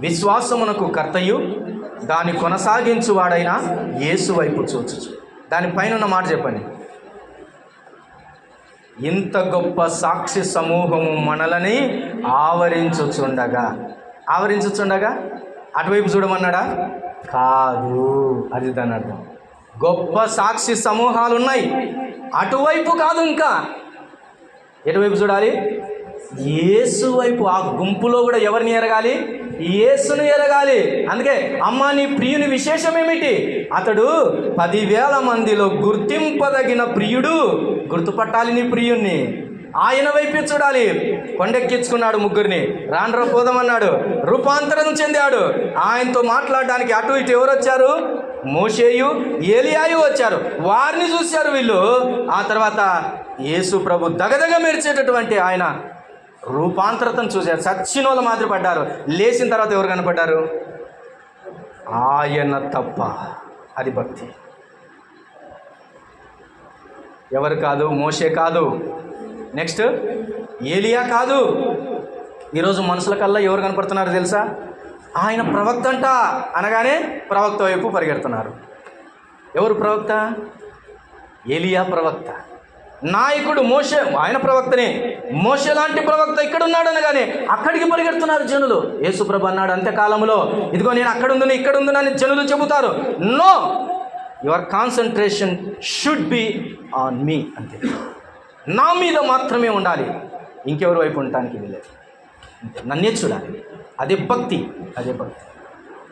Speaker 1: విశ్వాసమునకు కర్తయు దాన్ని కొనసాగించువాడైన యేసు వైపు చూచుచు. దానిపైన ఉన్న మాట చెప్పండి. ఇంత గొప్ప సాక్షి సమూహము మనలని ఆవరించుచుండగా అటువైపు చూడమన్నాడా? కాదు, అది దాని అర్థం. గొప్ప సాక్షి సమూహాలు ఉన్నాయి, అటువైపు కాదు. ఇంకా ఎటువైపు చూడాలి? యేసు వైపు. ఆ గుంపులో కూడా ఎవరిని ఎరగాలి? యేసును ఎరగాలి. అందుకే అమ్మ నీ ప్రియుని విశేషం ఏమిటి? అతడు 10,000 మందిలో గుర్తింపదగిన ప్రియుడు. గుర్తుపట్టాలి నీ ప్రియుణ్ణి, ఆయన వైపే చూడాలి. కొండెక్కించుకున్నాడు, ముగ్గురిని రాండ్ర పోదామన్నాడు, రూపాంతరం చెందాడు. ఆయనతో మాట్లాడడానికి అటు ఇటు ఎవరు వచ్చారు? మోషేయు ఏలియాయు వచ్చారు. వారిని చూశారు వీళ్ళు. ఆ తర్వాత యేసు ప్రభు దగదగ మెరిచేటటువంటి ఆయన రూపాంతరతను చూశారు. చచ్చిన వాళ్ళ మాదిరి పడ్డారు. లేచిన తర్వాత ఎవరు కనపడ్డారు? ఆయన తప్ప. అది భక్తి. ఎవరు కాదు? మోషే కాదు, నెక్స్ట్ ఏలియా కాదు. ఈరోజు మనుషుల కల్లా ఎవరు కనపడుతున్నారు తెలుసా? ఆయన ప్రవక్త అంట అనగానే ప్రవక్త వైపు పరిగెడుతున్నారు. ఎవరు ప్రవక్త? ఏలియా ప్రవక్త. నాయకుడు మోషే, ఆయన ప్రవక్తనే. మోషే లాంటి ప్రవక్త ఇక్కడ ఉన్నాడు అనగానే అక్కడికి పరిగెడుతున్నారు జనులు. యేసుప్రభు అన్నాడు అంత్యకాలంలో, ఇదిగో నేను అక్కడ ఉందును ఇక్కడ ఉందును అని జనులు చెబుతారు. No, your concentration should be on me. అంతే, నా మీద మాత్రమే ఉండాలి, ఇంకెవరి వైపు ఉండటానికి వీలేదు. నన్నే చూడాలి. అదే భక్తి, అదే భక్తి.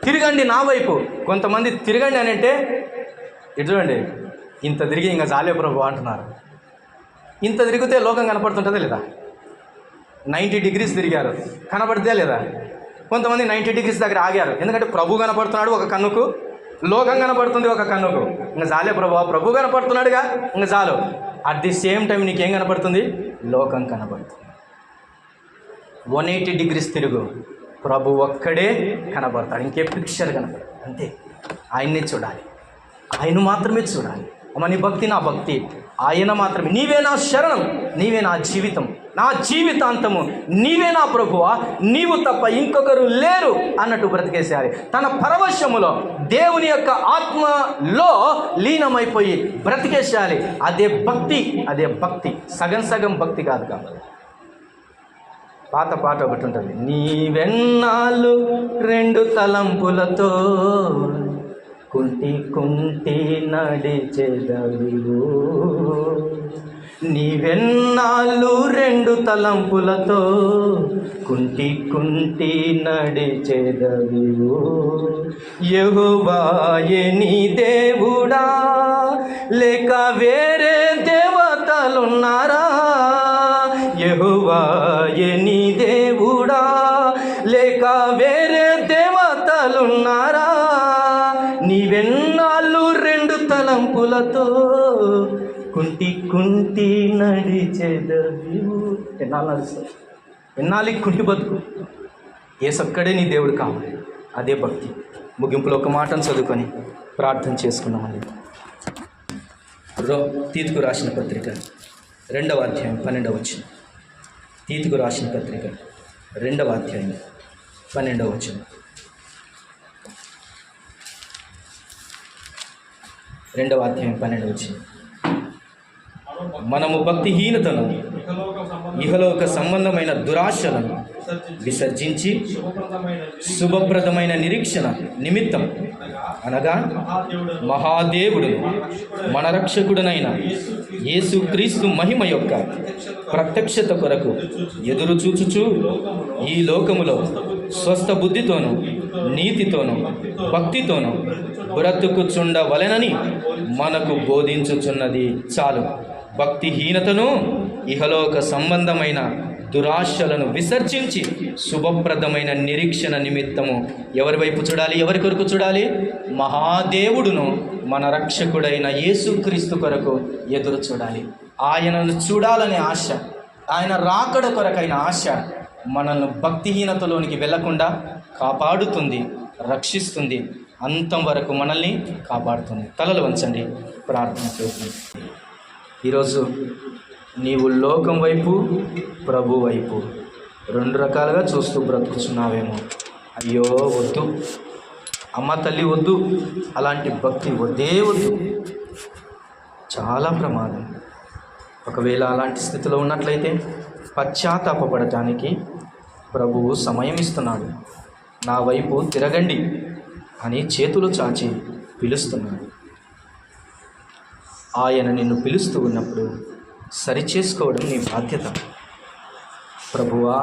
Speaker 1: తిరగండి నా వైపు. కొంతమంది తిరగండి అని అంటే ఇటు చూడండి, ఇంత తిరిగి ఇంకా చాలే ప్రభు అంటున్నారు. ఇంత తిరిగితే లోకం కనపడుతుంటుందా లేదా? 90 degrees తిరిగారు, కనపడితే లేదా? కొంతమంది 90 degrees దగ్గర ఆగారు, ఎందుకంటే ప్రభు కనపడుతున్నాడు ఒక కన్నుకు, లోకం కనపడుతుంది ఒక కన్నుకు. ఇంకా చాలే ప్రభు కనపడుతున్నాడుగా, ఇంకా చాలు. అట్ ది సేమ్ టైం నీకేం కనపడుతుంది? లోకం కనపడుతుంది. 180 degrees తిరుగు, ప్రభు ఒక్కడే కనబడతాడు, ఇంకే పిక్చర్ కనపడదు. అంతే, ఆయన్నే చూడాలి, ఆయన మాత్రమే చూడాలి. అమ్మ నీ భక్తి నా భక్తి, ఆయన మాత్రమే. నీవే నా శరణం, నీవే నా జీవితం, నా జీవితాంతము నీవే నా ప్రభువా, నీవు తప్ప ఇంకొకరు లేరు అన్నట్టు బ్రతికేసేయాలి. తన పరవశములో దేవుని యొక్క ఆత్మలో లీనమైపోయి బ్రతికేసేయాలి. అదే భక్తి, అదే భక్తి. సగం సగం భక్తి కాదు. కాబట్టి పాత పాట ఒకటి ఉంటుంది, నీవెన్నాళ్ళు 2 తలంపులతో కుంటి కుంటి నడిచెదవివు, నీవెన్నాళ్ళు 2 తలంపులతో కుంటి కుంటి నడిచెదవివు. యెహోవాయే నీ దేవుడా, లేక వేరే దేవతలున్నారా? యెహోవాయే నీ దేవుడా, లేక వేరే దేవతలున్నారా? నీవెన్నాళ్ళు 2 తలంపులతో కుంటి కుంటి నడిచెదవివు. ఎన్నాళ్ళు నడుస్తావు? ఎన్నాళ్ళు కుంటి బతుకు? ఏసొక్కడే నీ దేవుడు కావాలి. అదే భక్తి. ముగింపులో ఒక మాటను చదువుకొని ప్రార్థన చేసుకున్నామండి. తీతుకు రాసిన పత్రిక 2వ అధ్యాయం 12వ వచనం. తీతుకు రాసిన పత్రిక 2వ అధ్యాయం 12వ వచనం. 2వ అధ్యాయం 12వ వచనం. మనము భక్తిహీనతను, ఇహలోక సంబంధమైన దురాశలను విసర్జించి శుభప్రదమైన నిరీక్షణ నిమిత్తం, అనగా మహాదేవుడు మన రక్షకుడునైన యేసుక్రీస్తు మహిమ యొక్క ప్రత్యక్షత కొరకు ఎదురు చూచుచు ఈ లోకములో స్వస్థ బుద్ధితోనూ నీతితోనూ భక్తితోనూ బ్రతుకుచుండవలెనని మనకు బోధించుచున్నది చాలు. భక్తిహీనతను, ఇహలోక సంబంధమైన దురాశలను విసర్జించి శుభప్రదమైన నిరీక్షణ నిమిత్తము ఎవరి వైపు చూడాలి? ఎవరి కొరకు చూడాలి? మహాదేవుడును మన రక్షకుడైన యేసుక్రీస్తు కొరకు ఎదురు చూడాలి. ఆయనను చూడాలనే ఆశ, ఆయన రాకడ కొరకైన ఆశ మనల్ని భక్తిహీనతలోనికి వెళ్లకుండా కాపాడుతుంది, రక్షిస్తుంది. అంతం వరకు మనల్ని కాపాడుతుంది. తలలు వంచండి, ప్రార్థన చేద్దాం. ఈరోజు నీవు లోకం వైపు, ప్రభు వైపు రెండు రకాలుగా చూస్తూ బ్రతుకుతున్నావేమో. అయ్యో వద్దు, అమ్మ తల్లి వద్దు, అలాంటి భక్తి వద్దే వద్దు, చాలా ప్రమాదం. ఒకవేళ అలాంటి స్థితిలో ఉన్నట్లయితే పశ్చాత్తాపపడటానికి ప్రభువు సమయం ఇస్తున్నాడు. నా వైపు తిరగండి అని చేతులు చాచి పిలుస్తున్నాడు. ఆయన నిన్ను పిలుస్తూ ఉన్నప్పుడు సరిచేసుకోవడం నీ బాధ్యత. ప్రభువా,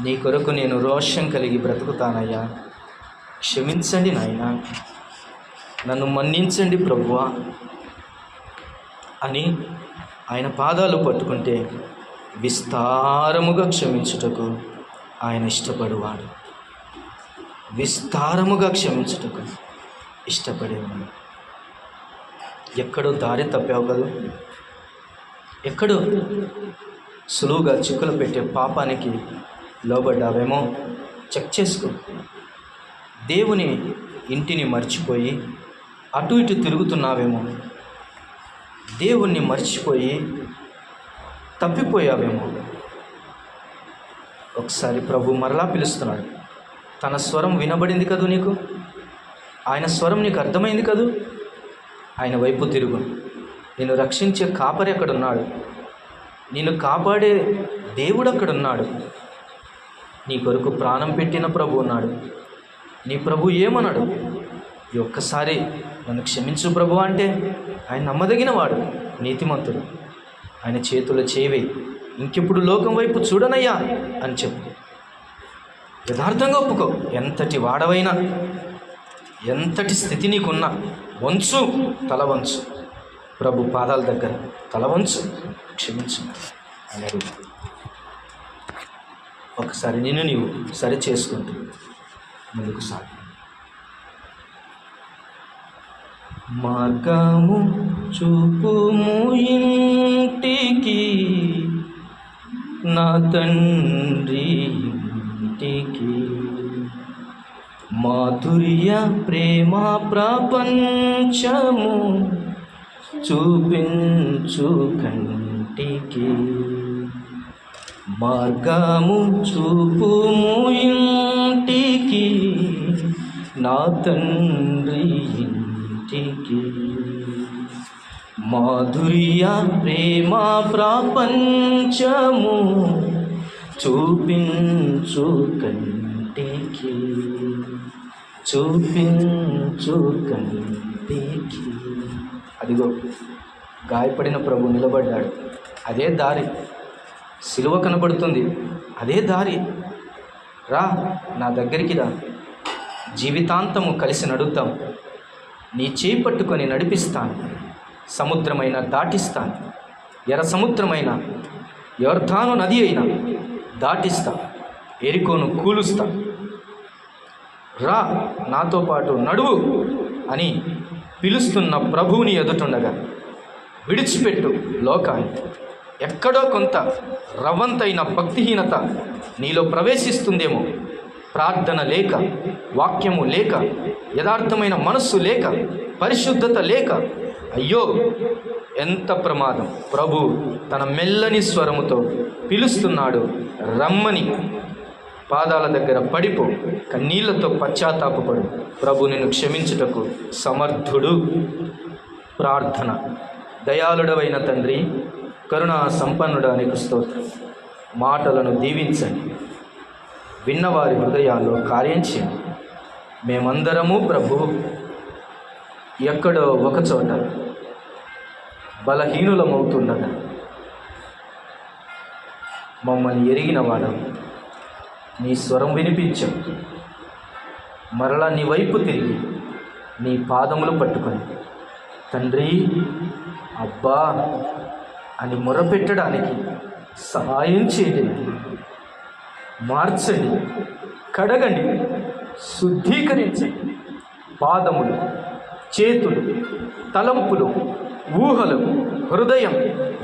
Speaker 1: నీ కొరకు నేను రోషం కలిగి బ్రతుకుతానయ్యా, క్షమించండి నాయనా, నన్ను మన్నించండి ప్రభువా అని ఆయన పాదాలు పట్టుకుంటే విస్తారముగా క్షమించుటకు ఆయన ఇష్టపడేవాడు. విస్తారముగా క్షమించుటకు ఇష్టపడేవాడు. ఎక్కడో దారి తప్పావు కదా, ఎక్కడో సులువుగా చిక్కులు పెట్టే పాపానికి లోబడ్డావేమో చెక్ చేసుకో. దేవుని ఇంటిని మర్చిపోయి అటు ఇటు తిరుగుతున్నావేమో, దేవుణ్ణి మర్చిపోయి తప్పిపోయావేమో. ఒకసారి ప్రభు మరలా పిలుస్తున్నాడు. తన స్వరం వినబడింది కదూ నీకు, ఆయన స్వరం నీకు అర్థమైంది కదూ. ఆయన వైపు తిరుగు. నిన్ను రక్షించే కాపరి అక్కడున్నాడు, నిన్ను కాపాడే దేవుడు అక్కడున్నాడు, నీ కొరకు ప్రాణం పెట్టిన ప్రభు ఉన్నాడు. నీ ప్రభు ఏమన్నాడు? ఈ ఒక్కసారి నన్ను క్షమించు ప్రభు అంటే ఆయన నమ్మదగిన వాడు, నీతిమంతుడు. ఆయన చేతుల చేవి, ఇంకెప్పుడు లోకం వైపు చూడనయ్యా అని చెప్పు. యథార్థంగా ఒప్పుకో. ఎంతటి వాడవైనా, ఎంతటి స్థితి నీకున్నా వంచు, తల వంచు, ప్రభు పాదాల దగ్గర తల వంచు, క్షమించు అన్నాడు. ఒకసారి నిన్ను నీవు సరి చేసుకుంటూ ముందుకు సాగు. మార్గము చూపుము ఇంటికి, నా తండ్రి ఇంటికి, మాధుర్య ప్రేమ ప్రపంచము చూపించు కంటికి. మార్గము చూపుము ఇంటికి, నా తండ్రి ఇంటికి, మాధుర్య ప్రేమ ప్రపంచము చూపించు కంటికి, చూపించు కంటికి. అదిగో గాయపడిన ప్రభు నిలబడ్డాడు. అదే దారి, సిలువ కనబడుతుంది, అదే దారి. రా, నా దగ్గరికి రా, జీవితాంతము కలిసి నడుద్దాం. నీ చేయి పట్టుకొని నడిపిస్తాను, సముద్రమైన దాటిస్తాను, ఎర్ర సముద్రమైన, యొర్దాను నది అయినా దాటిస్తా, ఎరికోను కూలుస్తా. రా, నాతో పాటు నడువు అని పిలుస్తున్న ప్రభువుని ఎదుటుండగా విడిచిపెట్టు లోకాన్ని. ఎక్కడో కొంత రవ్వంతైన భక్తిహీనత నీలో ప్రవేశిస్తుందేమో. ప్రార్థన లేక, వాక్యము లేక, యథార్థమైన మనస్సు లేక, పరిశుద్ధత లేక. అయ్యో ఎంత ప్రమాదం. ప్రభు తన మెల్లని స్వరముతో పిలుస్తున్నాడు, రమ్మని. పాదాల దగ్గర పడిపో, కన్నీళ్లతో పశ్చాత్తాపపడు. ప్రభు నిన్ను క్షమించుటకు సమర్థుడు. ప్రార్థన. దయాళుడవైన తండ్రి, కరుణా సంపన్నుడా నీకు స్తోత్రం. మాటలను దీవించండి, విన్నవారి హృదయాల్లో కార్యం చేయండి. మేమందరము ప్రభు ఎక్కడో ఒకచోట బలహీనులమవుతుండగా మమ్మల్ని ఎరిగిన వాడవు. నీ స్వరం వినిపించు. మరలా నీ వైపు తిరిగి నీ పాదములు పట్టుకొని తండ్రి, అబ్బా అని మొరపెట్టడానికి సహాయం చేయండి. మార్చండి, కడగండి, శుద్ధీకరించండి. పాదములు, చేతులు, తలంపులు, ఊహలు, హృదయం,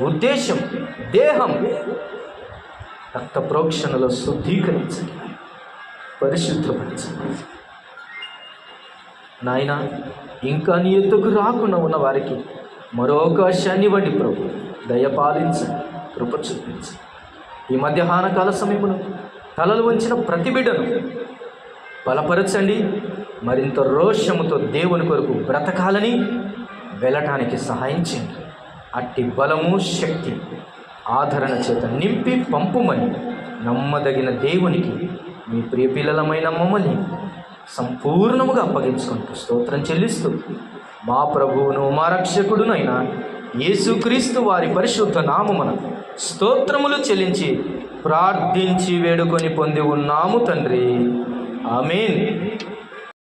Speaker 1: ఉద్దేశం, దేహం రక్త ప్రోక్షణలో శుద్ధీకరించండి, పరిశుద్ధపరచండి. నాయన ఇంకా నీ ఎత్తుకు రాకుండా ఉన్న వారికి మరో అవకాశాన్ని ఇవ్వండి ప్రభు. దయపాలించండి, కృప చూపించండి. ఈ మధ్యాహ్న కాల సమయమును తలలు వంచిన ప్రతి బిడ్డను బలపరచండి. మరింత రోషముతో దేవుని కొరకు బ్రతకాలని వెళ్ళటానికి సహాయం చేయండి. అట్టి బలము, శక్తి, ఆదరణ చేత నింపి పంపుమని నమ్మదగిన దేవునికి మీ ప్రియ పిల్లలమైన మమ్మల్ని సంపూర్ణముగా అప్పగించుకుంటూ స్తోత్రం చెల్లిస్తూ మా ప్రభువును మా రక్షకుడునైన యేసుక్రీస్తు వారి పరిశుద్ధ నామమున స్తోత్రములు చెల్లించి ప్రార్థించి వేడుకొని పొంది ఉన్నాము తండ్రి. ఆమేన్.